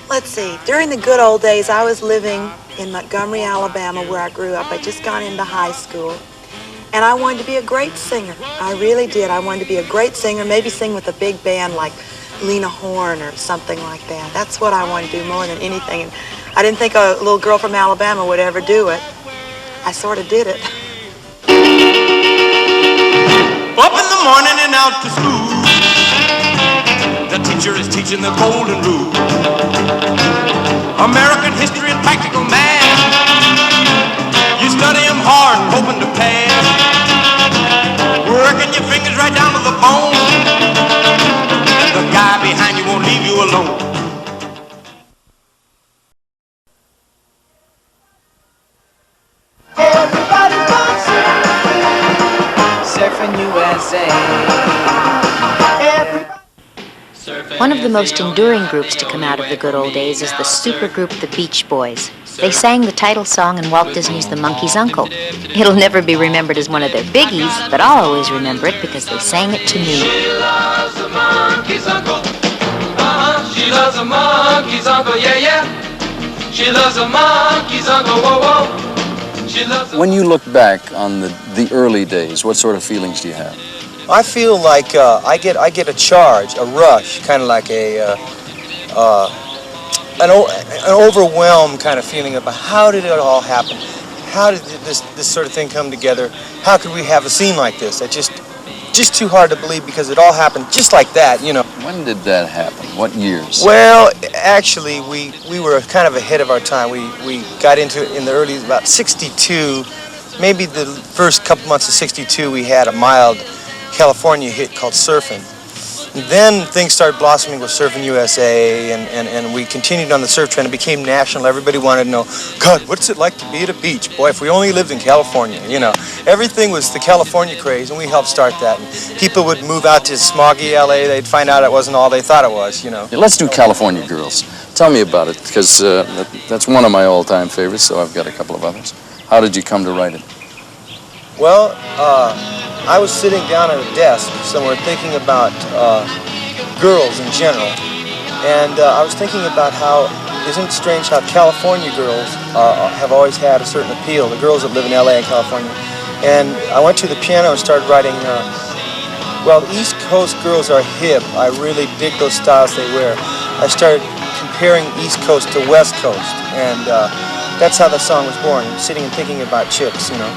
Let's see, during the good old days, I was living in Montgomery, Alabama, where I grew up. I just gone into high school, and I wanted to be a great singer. I really did. I wanted to be a great singer, maybe sing with a big band like Lena Horne or something like that. That's what I wanted to do more than anything. And I didn't think a little girl from Alabama would ever do it. I sort of did it. Up in the morning and out to school. The teacher is teaching the golden rule. American history and practical math. You study them hard, hoping to pass. Working your fingers right down to the bone. And the guy behind you won't leave you alone. One of the most enduring groups to come out of the good old days is the supergroup The Beach Boys. They sang the title song in Walt Disney's The Monkey's Uncle. It'll never be remembered as one of their biggies, but I'll always remember it because they sang it to me. She loves the monkey's uncle. She loves the monkey's uncle, yeah, yeah. She loves the monkey's uncle, whoa, whoa. She loves the... When you look back on the early days, what sort of feelings do you have? I feel like I get a charge, a rush, kind of like an overwhelmed kind of feeling about how did it all happen? How did this sort of thing come together? How could we have a scene like this? It's just too hard to believe because it all happened just like that, you know. When did that happen? What years? Well, actually, we were kind of ahead of our time. We got into it in the early, about 62, maybe the first couple months of 62, we had a mild California hit called Surfin'. And then things started blossoming with Surfin' USA, and we continued on the surf trend. It became national. Everybody wanted to know, God, what's it like to be at a beach? Boy, if we only lived in California, you know. Everything was the California craze, and we helped start that. And people would move out to smoggy LA. They'd find out it wasn't all they thought it was, you know. Let's do California Girls. Tell me about it, because that's one of my all-time favorites, so I've got a couple of others. How did you come to write it? Well, I was sitting down at a desk somewhere thinking about girls in general, and I was thinking about how, isn't it strange how California girls have always had a certain appeal, the girls that live in LA and California. And I went to the piano and started writing, well, East Coast girls are hip. I really dig those styles they wear. I started comparing East Coast to West Coast, and that's how the song was born, sitting and thinking about chicks, you know.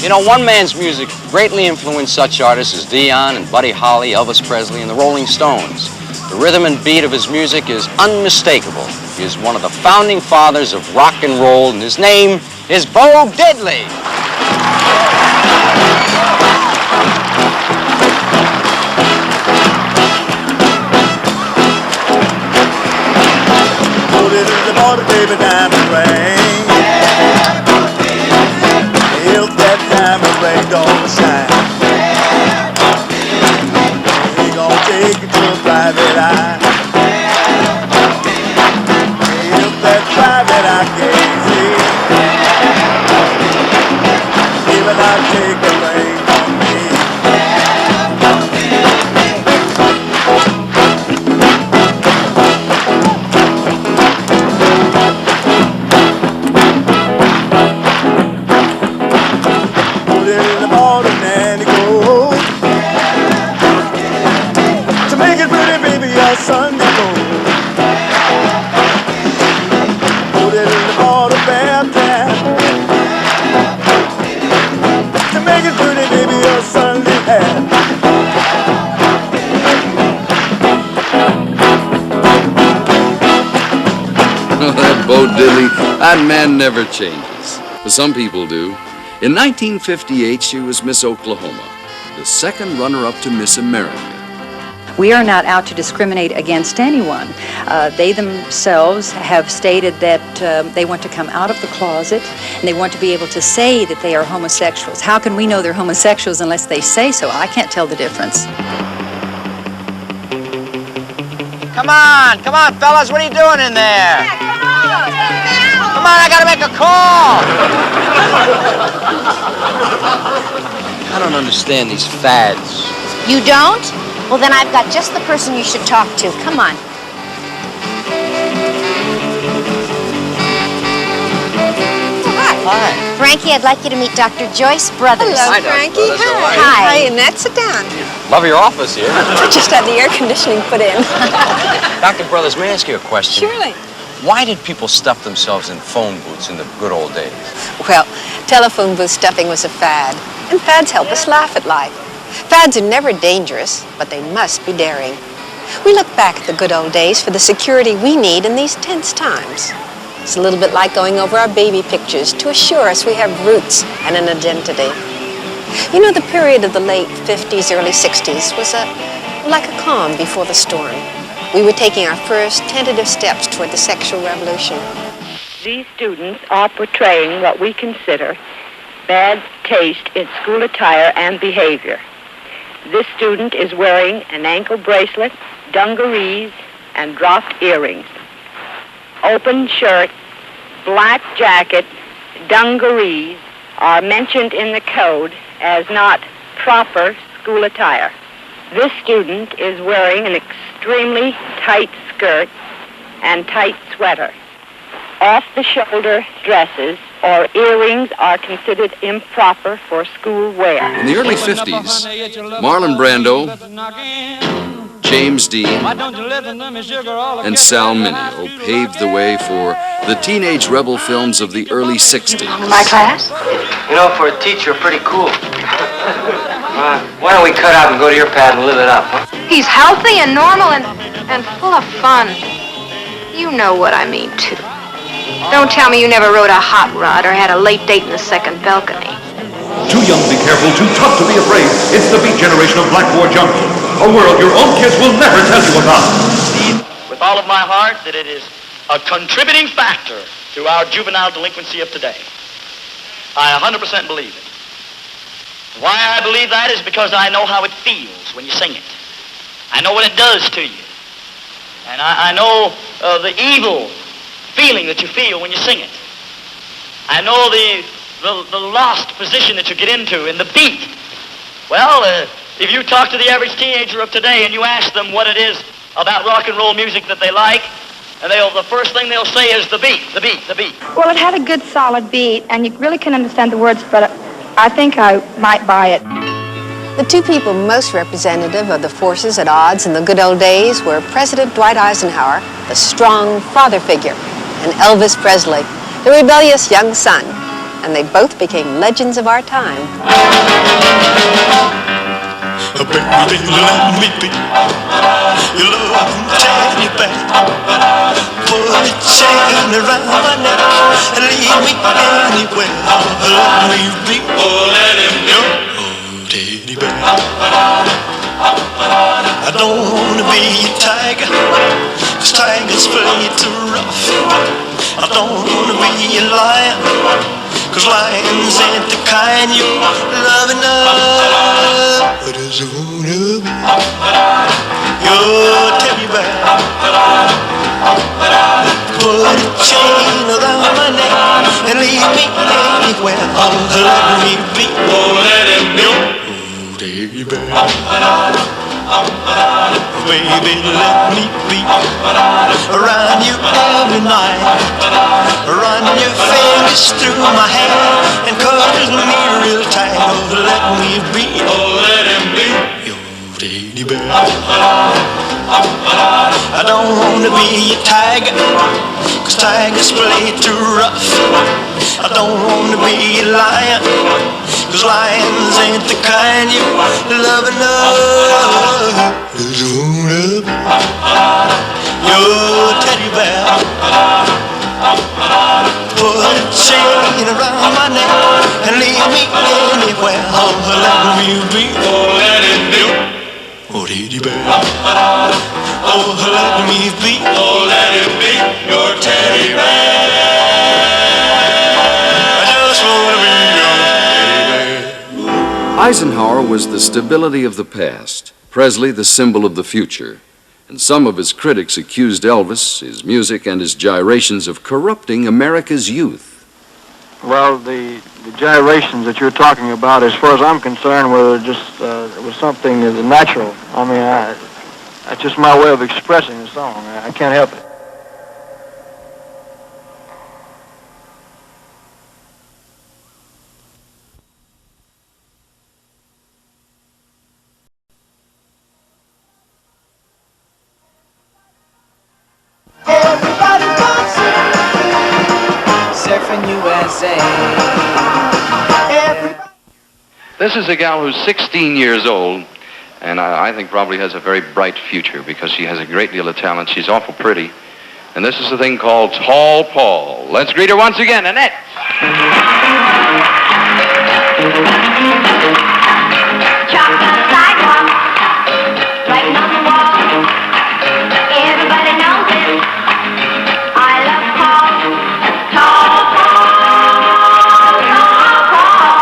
You know, one man's music greatly influenced such artists as Dion and Buddy Holly, Elvis Presley, and the Rolling Stones. The rhythm and beat of his music is unmistakable. He is one of the founding fathers of rock and roll, and his name is Bo Diddley. Oh, Diddley, the boy that gave a diamond ring. If that diamond ring don't shine, he gonna take it to a private eye. If that private eye can't see, he will not take the ring from me. Put it in the morning and he goes to make it pretty, baby, your Sunday goes. Put it in the morning baptized to make it pretty, baby, your Sunday hat. That Bo Diddley, that man never changes. But some people do. In 1958, she was Miss Oklahoma, the second runner-up to Miss America. We are not out to discriminate against anyone. They themselves have stated that they want to come out of the closet and they want to be able to say that they are homosexuals. How can we know they're homosexuals unless they say so? I can't tell the difference. Come on, fellas, what are you doing in there? Come on, I gotta make a call. I don't understand these fads. You don't? Well, then I've got just the person you should talk to. Come on. Hi. Frankie, I'd like you to meet Dr. Joyce Brothers. Hello, Hi, Dr. Frankie. Brothers. How are you? Hi. Hi, Annette. Sit down. Love your office here. I just had the air conditioning put in. Dr. Brothers, may I ask you a question? Surely. Why did people stuff themselves in phone booths in the good old days? Well, telephone booth stuffing was a fad, and fads help us laugh at life. Fads are never dangerous, but they must be daring. We look back at the good old days for the security we need in these tense times. It's a little bit like going over our baby pictures to assure us we have roots and an identity. You know, the period of the late 50s, early 60s was like a calm before the storm. We were taking our first tentative steps toward the sexual revolution. These students are portraying what we consider bad taste in school attire and behavior. This student is wearing an ankle bracelet, dungarees, and dropped earrings. Open shirt, black jacket, dungarees are mentioned in the code as not proper school attire. This student is wearing an extremely tight skirt and tight sweater. Off-the-shoulder dresses or earrings are considered improper for school wear. In the early 50s, Marlon Brando, James Dean, and Sal Mineo paved the way for the teenage rebel films of the early 60s. My class? You know, for a teacher, pretty cool. Why don't we cut out and go to your pad and live it up, huh? He's healthy and normal and full of fun. You know what I mean, too. Don't tell me you never rode a hot rod or had a late date in the second balcony. Too young to be careful, too tough to be afraid. It's the beat generation of Black War Jungle. A world your own kids will never tell you about. With all of my heart that it is a contributing factor to our juvenile delinquency of today. I 100% believe it. Why I believe that is because I know how it feels when you sing it. I know what it does to you. And I know the evil feeling that you feel when you sing it. I know the lost position that you get into in the beat. Well, if you talk to the average teenager of today and you ask them what it is about rock and roll music that they like, and the first thing they'll say is the beat, the beat, the beat. Well, it had a good solid beat, and you really can understand the words, but I think I might buy it. The two people most representative of the forces at odds in the good old days were President Dwight Eisenhower, the strong father figure, and Elvis Presley, the rebellious young son. and they both became legends of our time. Baby, let me be your little teddy bear. Put a chain around my neck and lead me anywhere. Let me be, let him be your teddy bear. I don't want to be a tiger, 'cause tigers play too rough. I don't want to be a lion, 'cause lions ain't the kind you love enough. I just wanna be your teddy bear. Put a chain around my neck and lead me anywhere. Let me be, let him be your teddy bear. Baby, let me be around you every night. Run your fingers through my hair and cuddle me real tight. Oh, let me be, let him be your teddy bear. I don't want to be a tiger, 'cause tigers play too rough. I don't want to be a lion, 'cause lions ain't the kind you love enough. I just wanna be your teddy bear. Put a chain around my neck and lead me anywhere. Oh, let me be, let him be your teddy bear. Oh, let me be, let him be your teddy bear. I just wanna be your teddy bear. Eisenhower was the stability of the past, Presley the symbol of the future, and some of his critics accused Elvis, his music, and his gyrations of corrupting America's youth. Well, the gyrations that you're talking about, as far as I'm concerned, were just it was something natural. I mean, that's just my way of expressing the song. I can't help it. Everybody dancing, surfing USA. This is a gal who's 16 years old, and I think probably has a very bright future because she has a great deal of talent. She's awful pretty. And this is a thing called Tall Paul. Let's greet her once again, Annette. Chalk on the sidewalk, writing on the wall. Everybody knows it. I love Paul, tall Paul, tall Paul,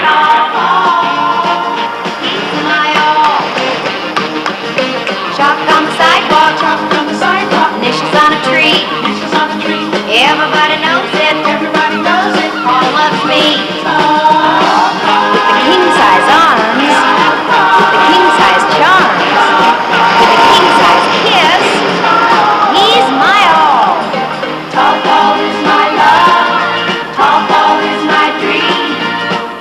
tall Paul. He's my all. Chalk on the sidewalk, initials on a tree. Everybody knows it. Paul loves me. With the king-size arms, with the king-size charms, with the king-size kiss, he's my all. Tall Paul is my love. Tall Paul is my dream.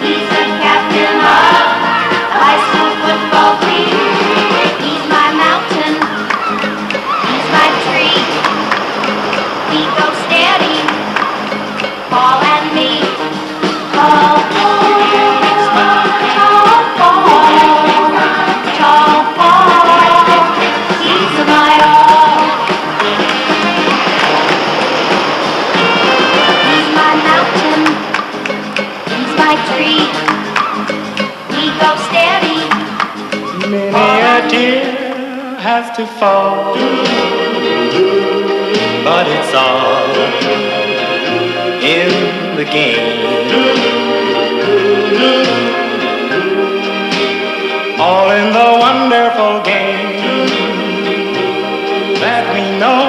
He's the captain of the high school football team. He's my mountain. He's my tree. We go steady, Paul and me. Tall Paul, tall Paul, tall Paul, he's my all. He's my mountain, he's my tree. We go steady. Many a tear has to fall, but it's all in the game. All in the wonderful game that we know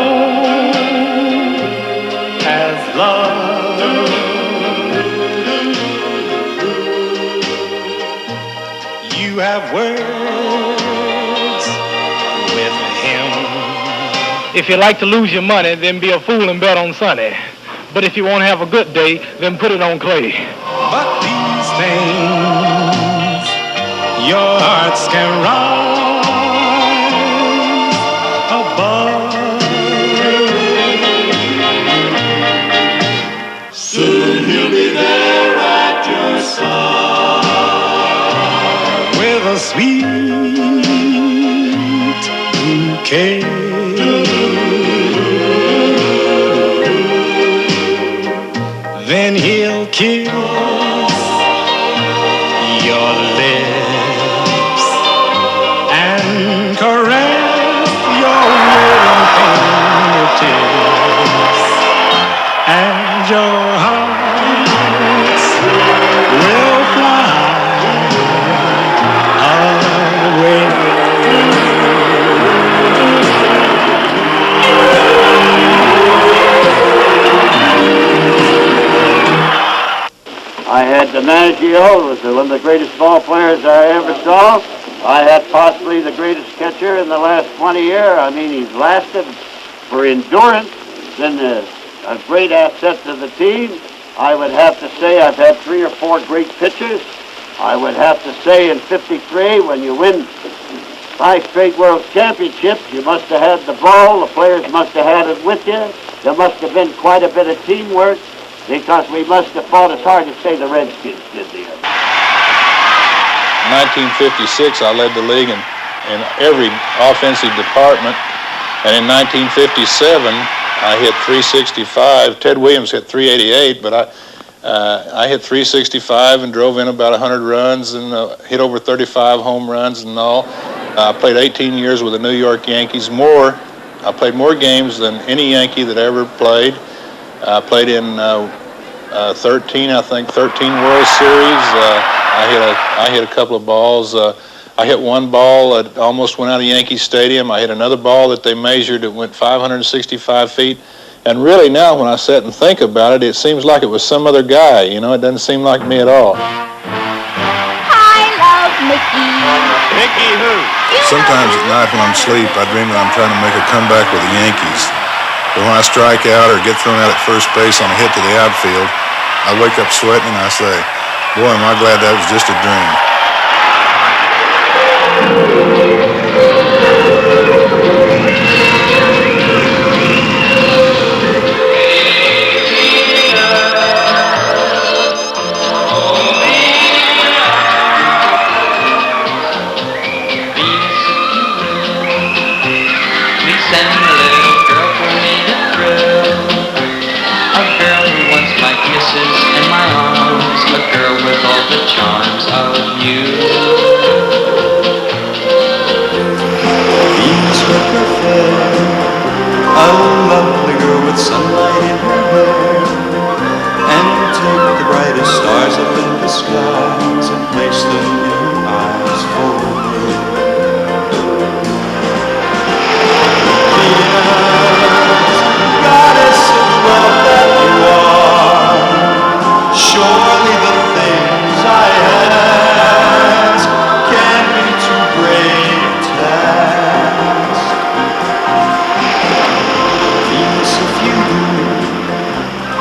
as love. You have words with him. If you like to lose your money, then be a fool and bet on Sunny. But if you want to have a good day, then put it on Clay. But these things your hearts can rise above. Soon he'll be sweet bouquet. Then he'll kiss your lips and caress your wedding fingertips, and your hearts will fly away. I had DiMaggio, was one of the greatest ball players I ever saw. I had possibly the greatest catcher in the last 20 years. I mean, he's lasted for endurance, been a great asset to the team. I would have to say I've had 3 or 4 great pitchers. I would have to say in '53, when you win 5 straight World Championships, you must have had the ball, the players must have had it with you. There must have been quite a bit of teamwork, because we must have fought as hard as, say, the Redskins did the other. In 1956, I led the league in every offensive department, and in 1957, I hit .365. Ted Williams hit .388, but I hit .365 and drove in about 100 runs and hit over 35 home runs and all. I played 18 years with the New York Yankees. I played more games than any Yankee that ever played. I played in 13 World Series. I hit a couple of balls. I hit one ball that almost went out of Yankee Stadium. I hit another ball that they measured that went 565 feet. And really now when I sit and think about it, it seems like it was some other guy. You know, it doesn't seem like me at all. I love Mickey. Mickey who? Sometimes at night when I'm asleep, I dream that I'm trying to make a comeback with the Yankees. But when I strike out or get thrown out at first base on a hit to the outfield, I wake up sweating and I say, boy, am I glad that was just a dream. Send a little girl for me to thrill. A girl who wants my kisses and my arms. A girl with all the charms of you. Venus with her fair, a lovely girl with sunlight in her hair. And take the brightest stars up in the skies and place them in her eyes for me. Goddess of love that you are, surely the things I ask can't be too great a task. Venus, if you do,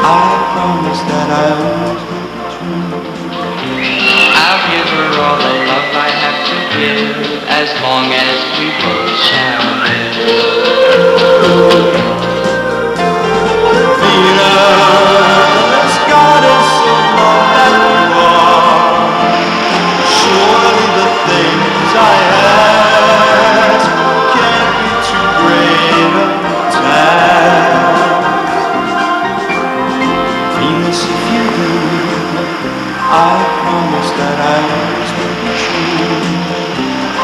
I promise that I'll always be true. I'll give her all the love I have to give, as long as we both shall live. Venus, goddess of love that you are, surely the things I ask can't be too great a task. Venus, if you do, I promise that I always will be true.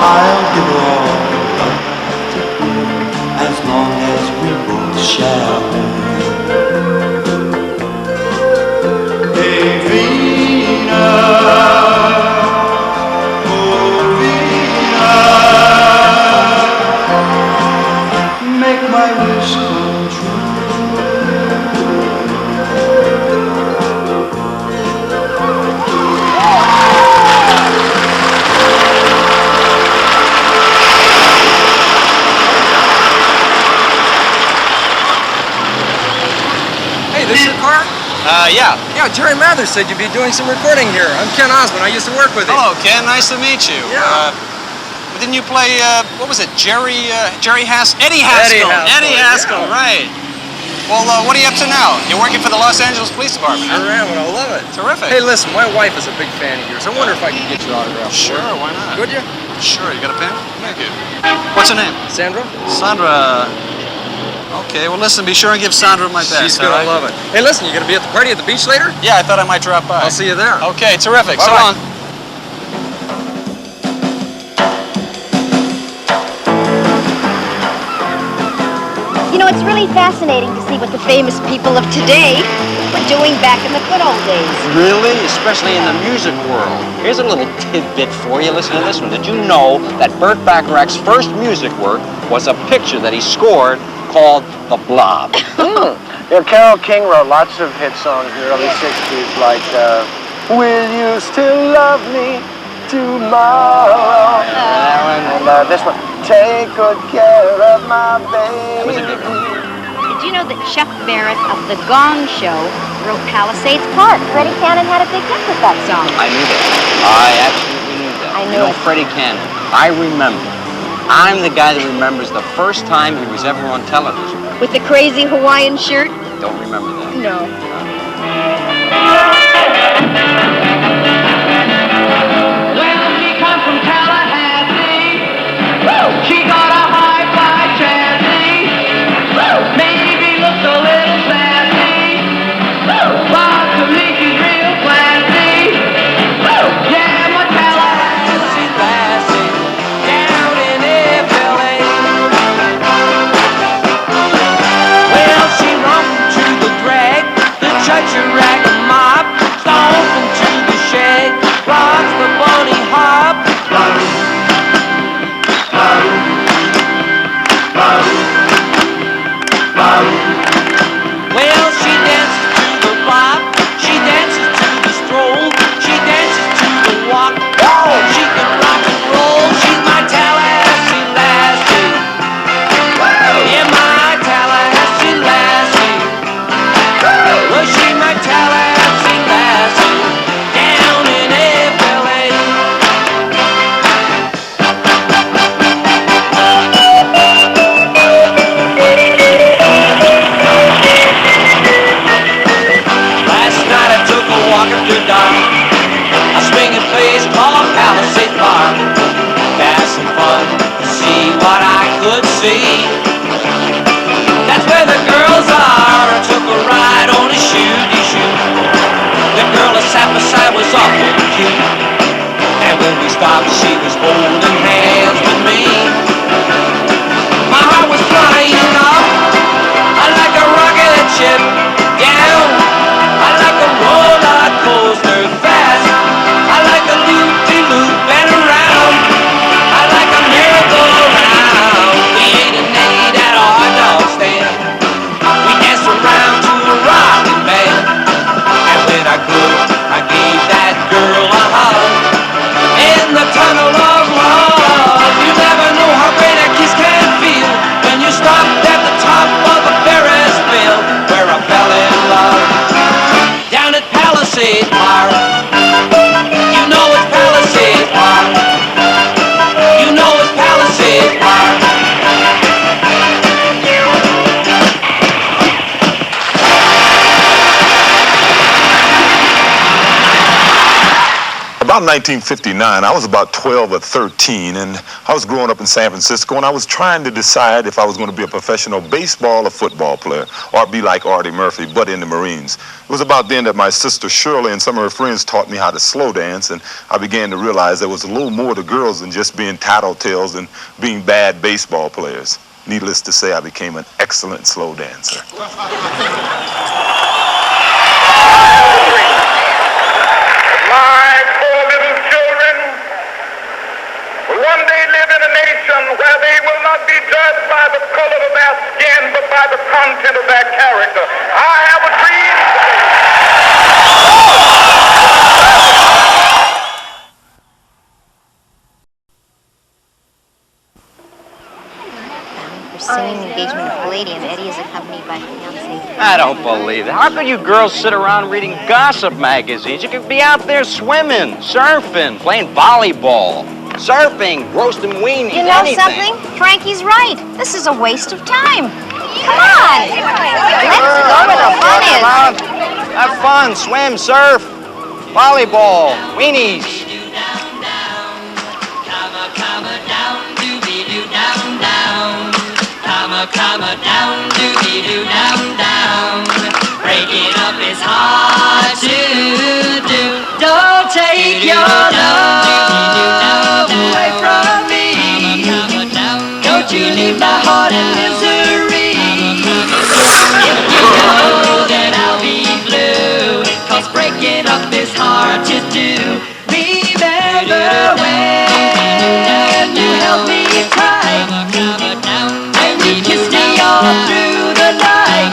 I'll give her all the love I have to give, as long as we both shall live. Hey Venus, oh Venus, make my wish come true. Hey, this is your car? Yeah. Yeah, Jerry Mather said you'd be doing some recording here. I'm Ken Osmond. I used to work with him. Hello, Ken. Nice to meet you. Yeah. Didn't you play, what was it, Eddie Haskell. Eddie Haskell, Eddie Haskell, yeah. right. Well, what are you up to now? You're working for the Los Angeles Police Department, huh? Sure am, and I love it. Terrific. Hey, listen, my wife is a big fan of yours. I wonder if I could get your autograph. Sure, why not? Could you? Sure, you got a pen? Thank you. What's her name? Sandra? Sandra. Okay, well, listen, be sure and give Sandra my best. She's gonna love it. Hey, listen, you gonna be at the party at the beach later? Yeah, I thought I might drop by. I'll see you there. Okay, terrific. So Bye-bye. long. You know, it's really fascinating to see what the famous people of today were doing back in the good old days. Really? Especially in the music world. Here's a little tidbit for you. Listen to this one. Did you know that Burt Bacharach's first music work was a picture that he scored called The Blob? Yeah, Carole King wrote lots of hit songs in the early 60s, like Will You Still Love Me Tomorrow? And this one, Take Good Care of My Baby. Did you know that Chuck Barrett of The Gong Show wrote Palisades Park? Freddie Cannon had a big hit with that song. I knew that. I absolutely knew that. I You knew know, it. Freddie Cannon, I remember. I'm the guy that remembers the first time he was ever on television. With the crazy Hawaiian shirt? Don't remember that. No. Well, she comes from Tallahassee. She got a high-fly chassis. Maybe looks a little sassy. But to me, she's real classy. Yeah, my Tallahassee lassie down in Evel. Well, she runs to the drag, the church rag a mop, stomps into the shed, rocks the bunny hop. Well, she dances to the bop, she dances to the stroll, she dances to the walk. Oh, she can rock and roll. She's my Tallahassee lassie. Yeah, my Tallahassee lassie. Well, she's my Tallahassee lassie down in Evel. Last night I took a walk after dark, a swinging place called Palisades Park. Had some fun to see what I could see. That's where the girls are. I took a ride on a shooty-shoot. The girl I sat beside was awful cute, and when we stopped, she was holding hands with me. My heart was flying up, I like a rocket ship down. I like a roller coaster fast. I like a loop-de-loop and around. I like a merry-go-round. We ate and ate at a hot dog stand. We danced around to a rockin' band. And when I could, I gave that girl a hug. In the tunnel of love, you never know how great a kiss can feel when you stopped at the top of the Ferris wheel, where I fell in love. Down at Palisades Park. You know it's Palisades Park. You know it's Palisades Park. About 1959, I was about 12 or 13, and I was growing up in San Francisco, and I was trying to decide if I was going to be a professional baseball or football player, or be like Artie Murphy, but in the Marines. It was about then that my sister Shirley and some of her friends taught me how to slow dance, and I began to realize there was a little more to girls than just being tattletales and being bad baseball players. Needless to say, I became an excellent slow dancer. One day live in a nation where they will not be judged by the color of their skin, but by the content of their character. I have a dream. Singing engagement of lady, and Eddie is accompanied by fiancé. I don't believe it. How could you girls sit around reading gossip magazines? You could be out there swimming, surfing, playing volleyball, surfing, roasting weenies, You know anything. something? Frankie's right. This is a waste of time. Come on. Let's go where the fun is. Have fun, swim, surf, volleyball, weenies. Comma down, doobie-doo, down, down. Breaking up is hard to do. Don't take your love away from me. Don't you leave my heart in misery. If you know that I'll be blue, 'cause breaking up is hard to do. Remember when you held me tight, you kissed me all through the night.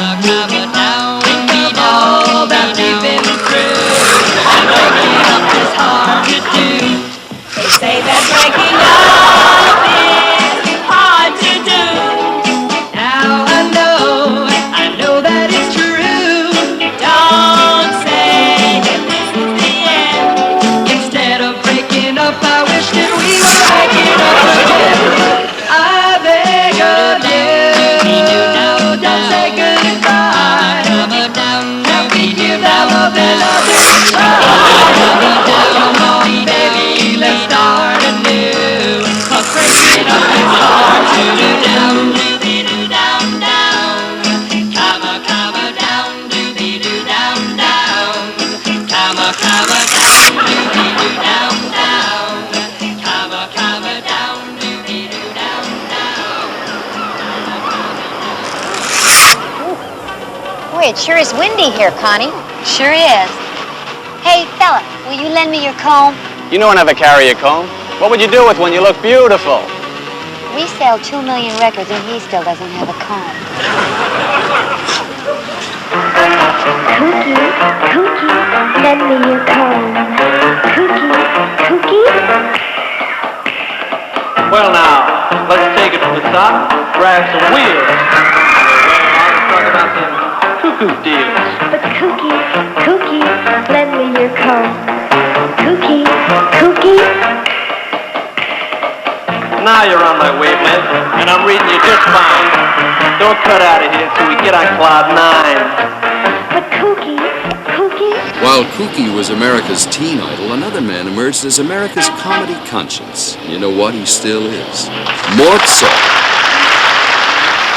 Think of all that we've been through. Breaking up is hard to do. They say that breaking up is hard to do. Now I know that it's true. Don't say that this is the end. Instead of breaking up, I wish that we were breaking up again. I beg of you, don't say goodbye. Now we give our love another try. Come on, baby, let's start anew. 'Cause breaking up is hard to do. Doobie-doo, down, down. Comma, down, doobie-doo, down, down. Comma, down, doobie-doo, down, down. Comma, down, doobie-doo, down, down. Boy, it sure is windy here, Connie. Sure is. Hey, fella, will you lend me your comb? You don't ever carry a comb. What would you do with when you look beautiful? We sell 2 million records and he still doesn't have a comb. Cookie, lend me your comb. Cookie. Well now, let's take it from the top, grab some wheels. Well, let's talk about some cuckoo deals. But Cookie, lend me your comb. Cookie. Now you're on my wavelength, and I'm reading you just fine. Don't cut out of here till we get on cloud 9. But Cookie. While Kooky was America's teen idol, another man emerged as America's comedy conscience. You know what? He still is. Mort Sahl.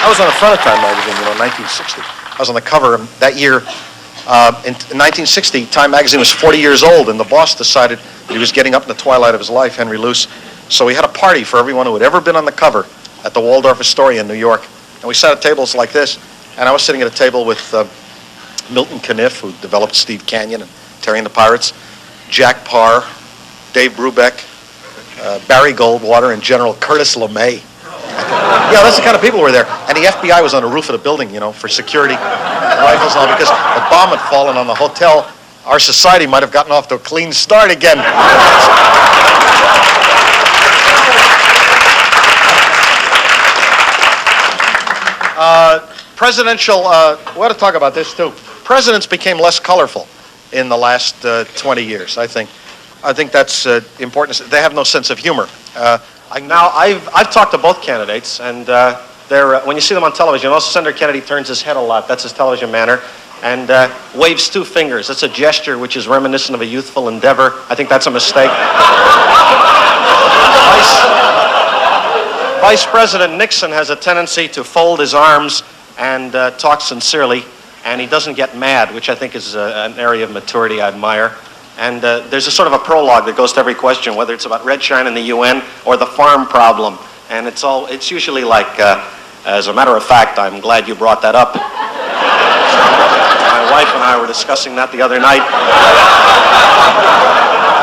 I was on the front of Time magazine, in 1960. I was on the cover that year. In 1960, Time magazine was 40 years old, and the boss decided that he was getting up in the twilight of his life, Henry Luce. So we had a party for everyone who had ever been on the cover at the Waldorf Astoria in New York. And we sat at tables like this, and I was sitting at a table with Milton Caniff, who developed Steve Canyon and Terry and the Pirates, Jack Parr, Dave Brubeck, Barry Goldwater, and General Curtis LeMay. Yeah, that's the kind of people who were there. And the FBI was on the roof of the building, for security, rifles and all, because the bomb had fallen on the hotel. Our society might have gotten off to a clean start again. Presidential, we ought to talk about this too. Presidents became less colorful in the last 20 years, I think. I think that's important. They have no sense of humor. I've talked to both candidates, and when you see them on television, also Senator Kennedy turns his head a lot. That's his television manner. And waves 2 fingers. That's a gesture which is reminiscent of a youthful endeavor. I think that's a mistake. Vice President Nixon has a tendency to fold his arms and talk sincerely, and he doesn't get mad, which I think is an area of maturity I admire. And there's a sort of a prologue that goes to every question, whether it's about red shine in the UN or the farm problem. And it's usually like, as a matter of fact, I'm glad you brought that up. My wife and I were discussing that the other night.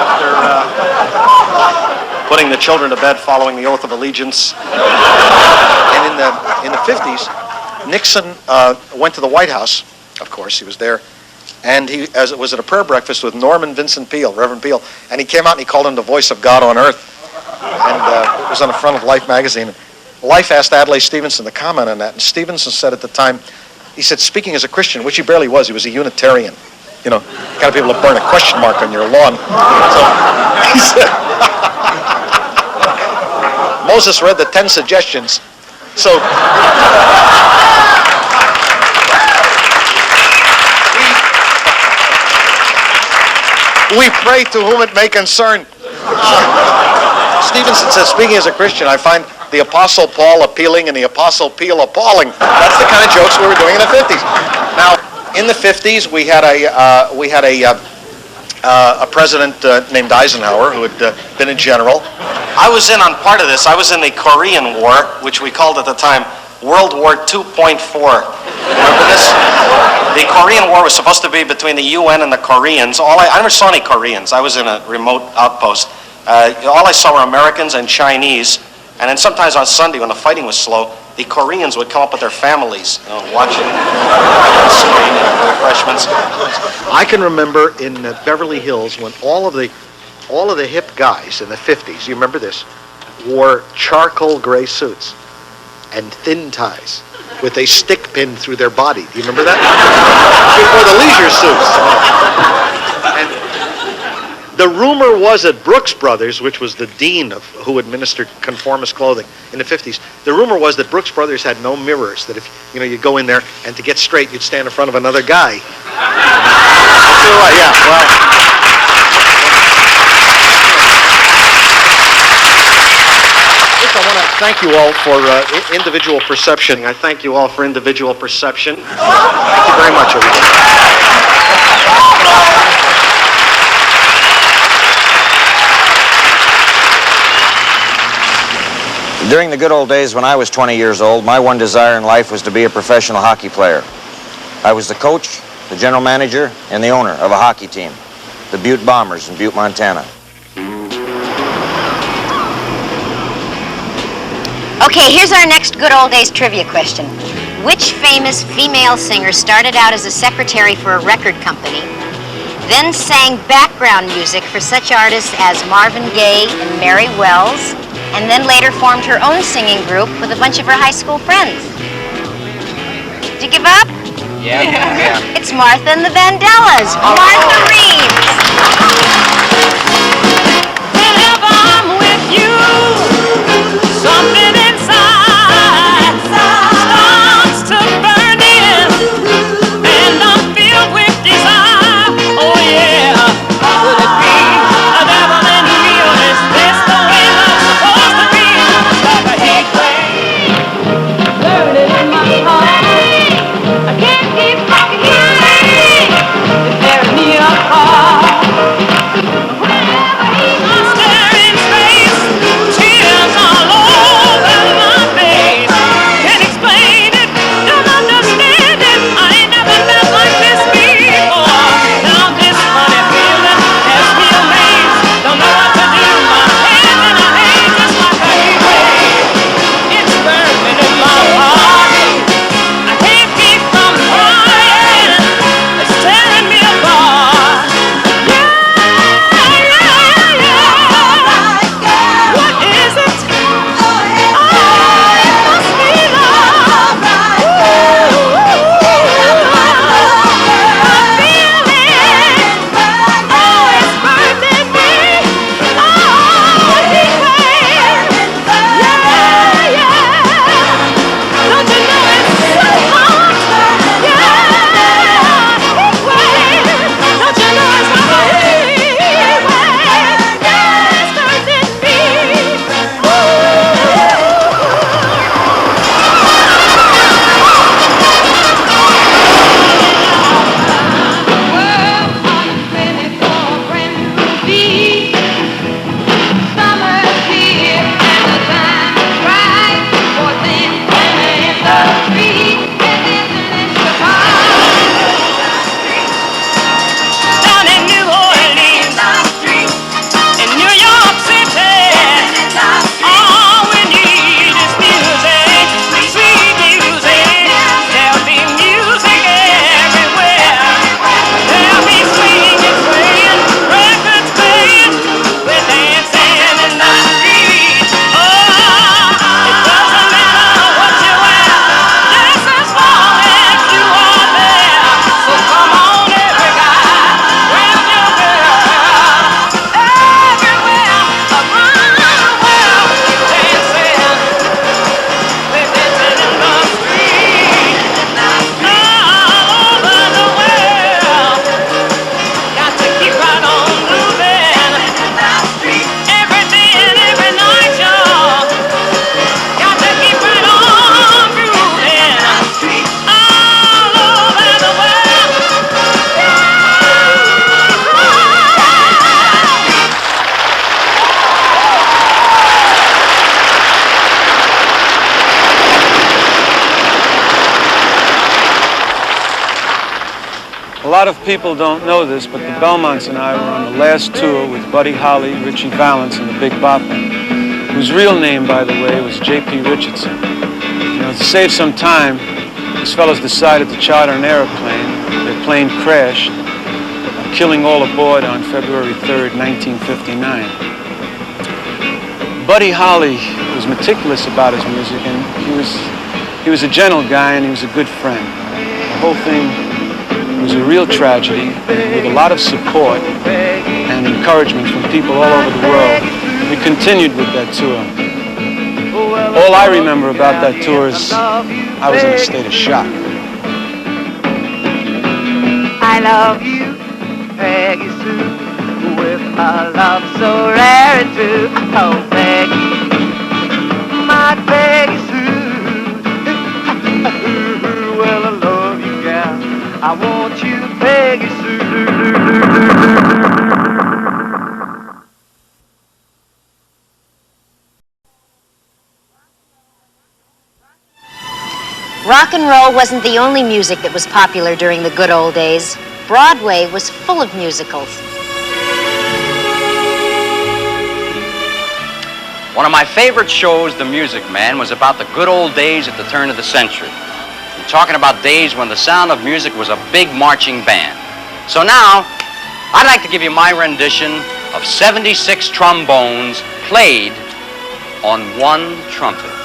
After putting the children to bed following the oath of allegiance. And in the 50s, Nixon went to the White House. Of course, he was there. And he was at a prayer breakfast with Norman Vincent Peale, Reverend Peale. And he came out and he called him the voice of God on earth. And it was on the front of Life magazine. Life asked Adlai Stevenson to comment on that. And Stevenson said at the time, he said, speaking as a Christian, which he barely was, he was a Unitarian. The kind of people that burn a question mark on your lawn. So he said, Moses read the 10 suggestions. So We pray to whom it may concern. Stevenson says, speaking as a Christian, I find the Apostle Paul appealing and the Apostle Peel appalling. That's the kind of jokes we were doing in the 50s. Now, in the 50s, we had a president named Eisenhower who had been a general. I was in on part of this. I was in the Korean War, which we called at the time World War 2.4. Remember this? The Korean War was supposed to be between the UN and the Koreans. I never saw any Koreans. I was in a remote outpost. All I saw were Americans and Chinese. And then sometimes on Sunday, when the fighting was slow, the Koreans would come up with their families, watching the screen and refreshments. I can remember in Beverly Hills when all of the hip guys in the 50s, you remember this, wore charcoal gray suits and thin ties with a stick pin through their body. Do you remember that? Before the leisure suits. And the rumor was that Brooks Brothers, which was the dean of who administered conformist clothing in the 50s, the rumor was that Brooks Brothers had no mirrors, that if you go in there and to get straight, you'd stand in front of another guy. Yeah, well. I want to thank you all for individual perception. I thank you all for individual perception. Thank you very much, everybody. During the good old days when I was 20 years old, my one desire in life was to be a professional hockey player. I was the coach, the general manager, and the owner of a hockey team, the Butte Bombers in Butte, Montana. Okay, here's our next good old days trivia question. Which famous female singer started out as a secretary for a record company, then sang background music for such artists as Marvin Gaye and Mary Wells, and then later formed her own singing group with a bunch of her high school friends? Did you give up? Yeah. It's Martha and the Vandellas. Martha Reeves. Whenever I'm with you, something inside starts to burn in, and I'm filled with desire. Oh yeah, could it be a devil in me, or is this the way love's supposed to be? Like a heat wave burning in my heart. I can't keep from hearing it tearing me apart. lot of people don't know this, but the Belmonts and I were on the last tour with Buddy Holly, Richie Valance, and the Big Bopper, whose real name, by the way, was J.P. Richardson. You know, to save some time, these fellows decided to charter an airplane. Their plane crashed, killing all aboard on February 3rd, 1959. Buddy Holly was meticulous about his music, and he was a gentle guy, and he was a good friend. The whole thing was a real tragedy, with a lot of support and encouragement from people all over the world. We continued with that tour. All I remember about that tour is I was in a state of shock. I love you, Peggy Sue, with a love so rare and true. Oh, Peggy, my Peggy Sue. Well, I love you, gal. I want you, Peggy Sue. Rock and roll wasn't the only music that was popular during the good old days. Broadway was full of musicals. One of my favorite shows, The Music Man, was about the good old days at the turn of the century. I'm talking about days when the sound of music was a big marching band. So now, I'd like to give you my rendition of 76 trombones played on one trumpet.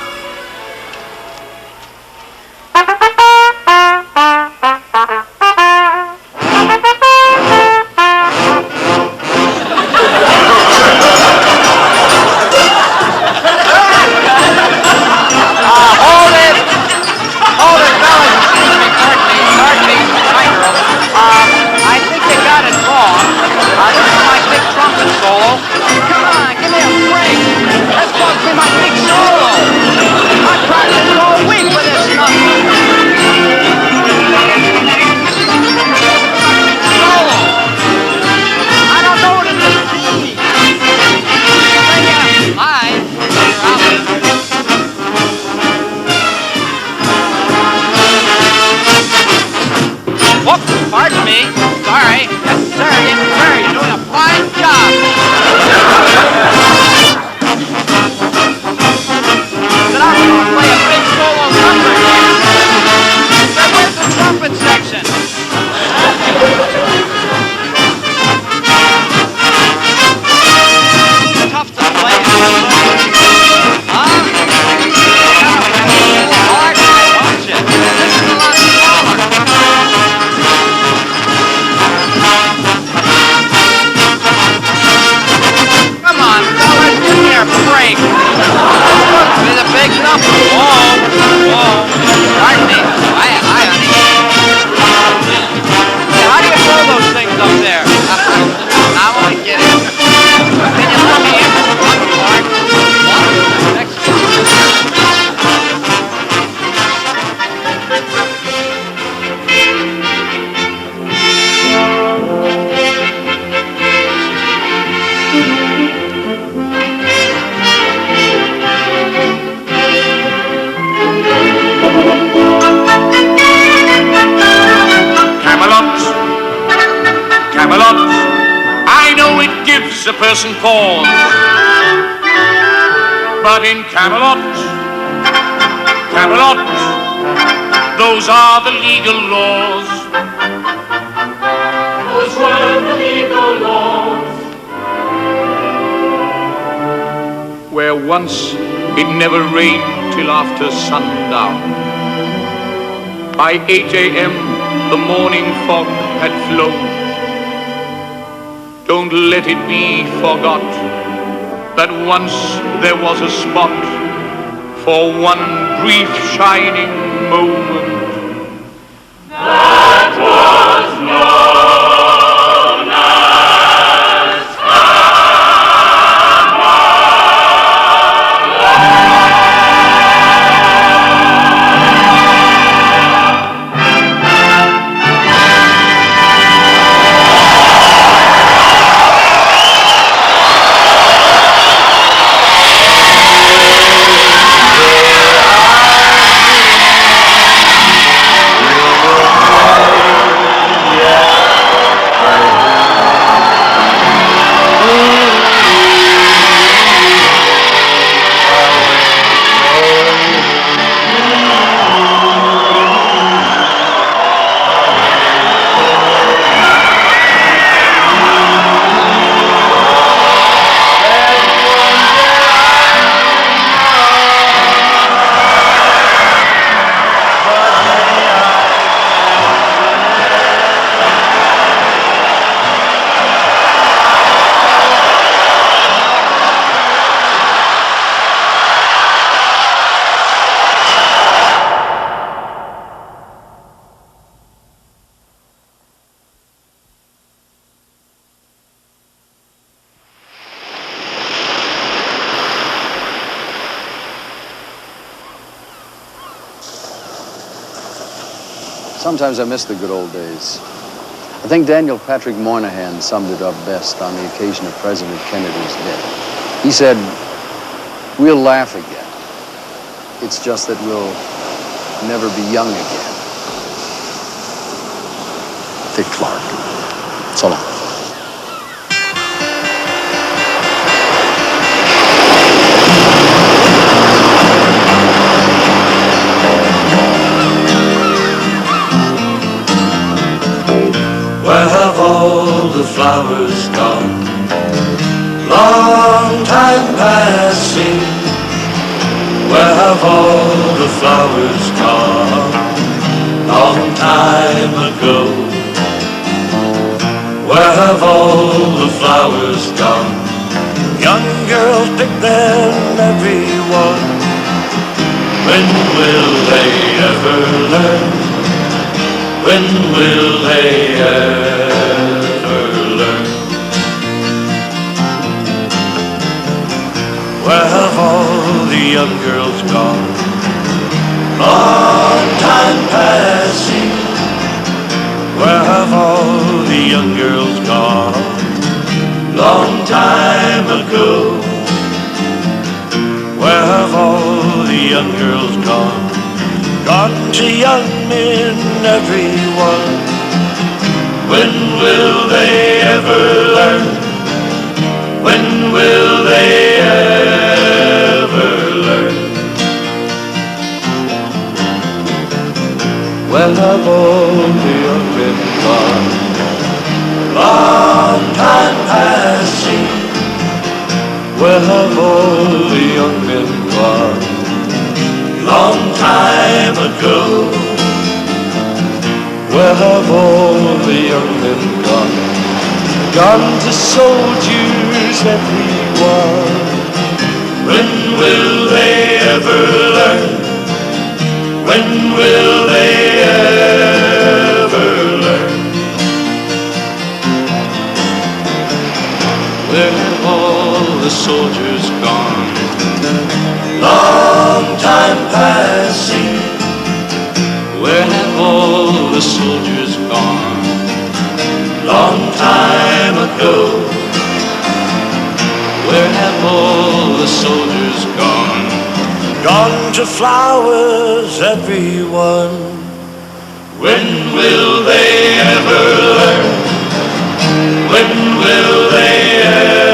person pause. But in Camelot, Camelot, those are the legal laws. Those were the legal laws. Where once it never rained till after sundown. By 8 a.m. the morning fog had flown. Don't let it be forgot that once there was a spot for one brief shining moment. That was known as Sometimes I miss the good old days. I think Daniel Patrick Moynihan summed it up best on the occasion of President Kennedy's death. He said, "We'll laugh again. It's just that we'll never be young again." Dick Clark. So long. Where have all the flowers gone? Long time passing. Where have all the flowers gone? Long time ago. Where have all the flowers gone? Young girls pick them, everyone. When will they ever learn? When will they ever learn? Where have all the young girls gone? Long time passing. Where have all the young girls gone? Long time ago. Where have all the young girls gone? Gone to young men, everyone. When will they ever learn? When will they ever learn? Where have all the young men gone? Long time passing. Where have all the young men gone? Long time ago. Where have all the young men gone? Gone to soldiers, everyone. When will they ever learn? When will they ever learn? Where have all the soldiers gone? Long time passing. Where have all the soldiers gone? Long time ago. Where have all the soldiers gone? Gone to flowers, everyone. When will they ever learn? When will they ever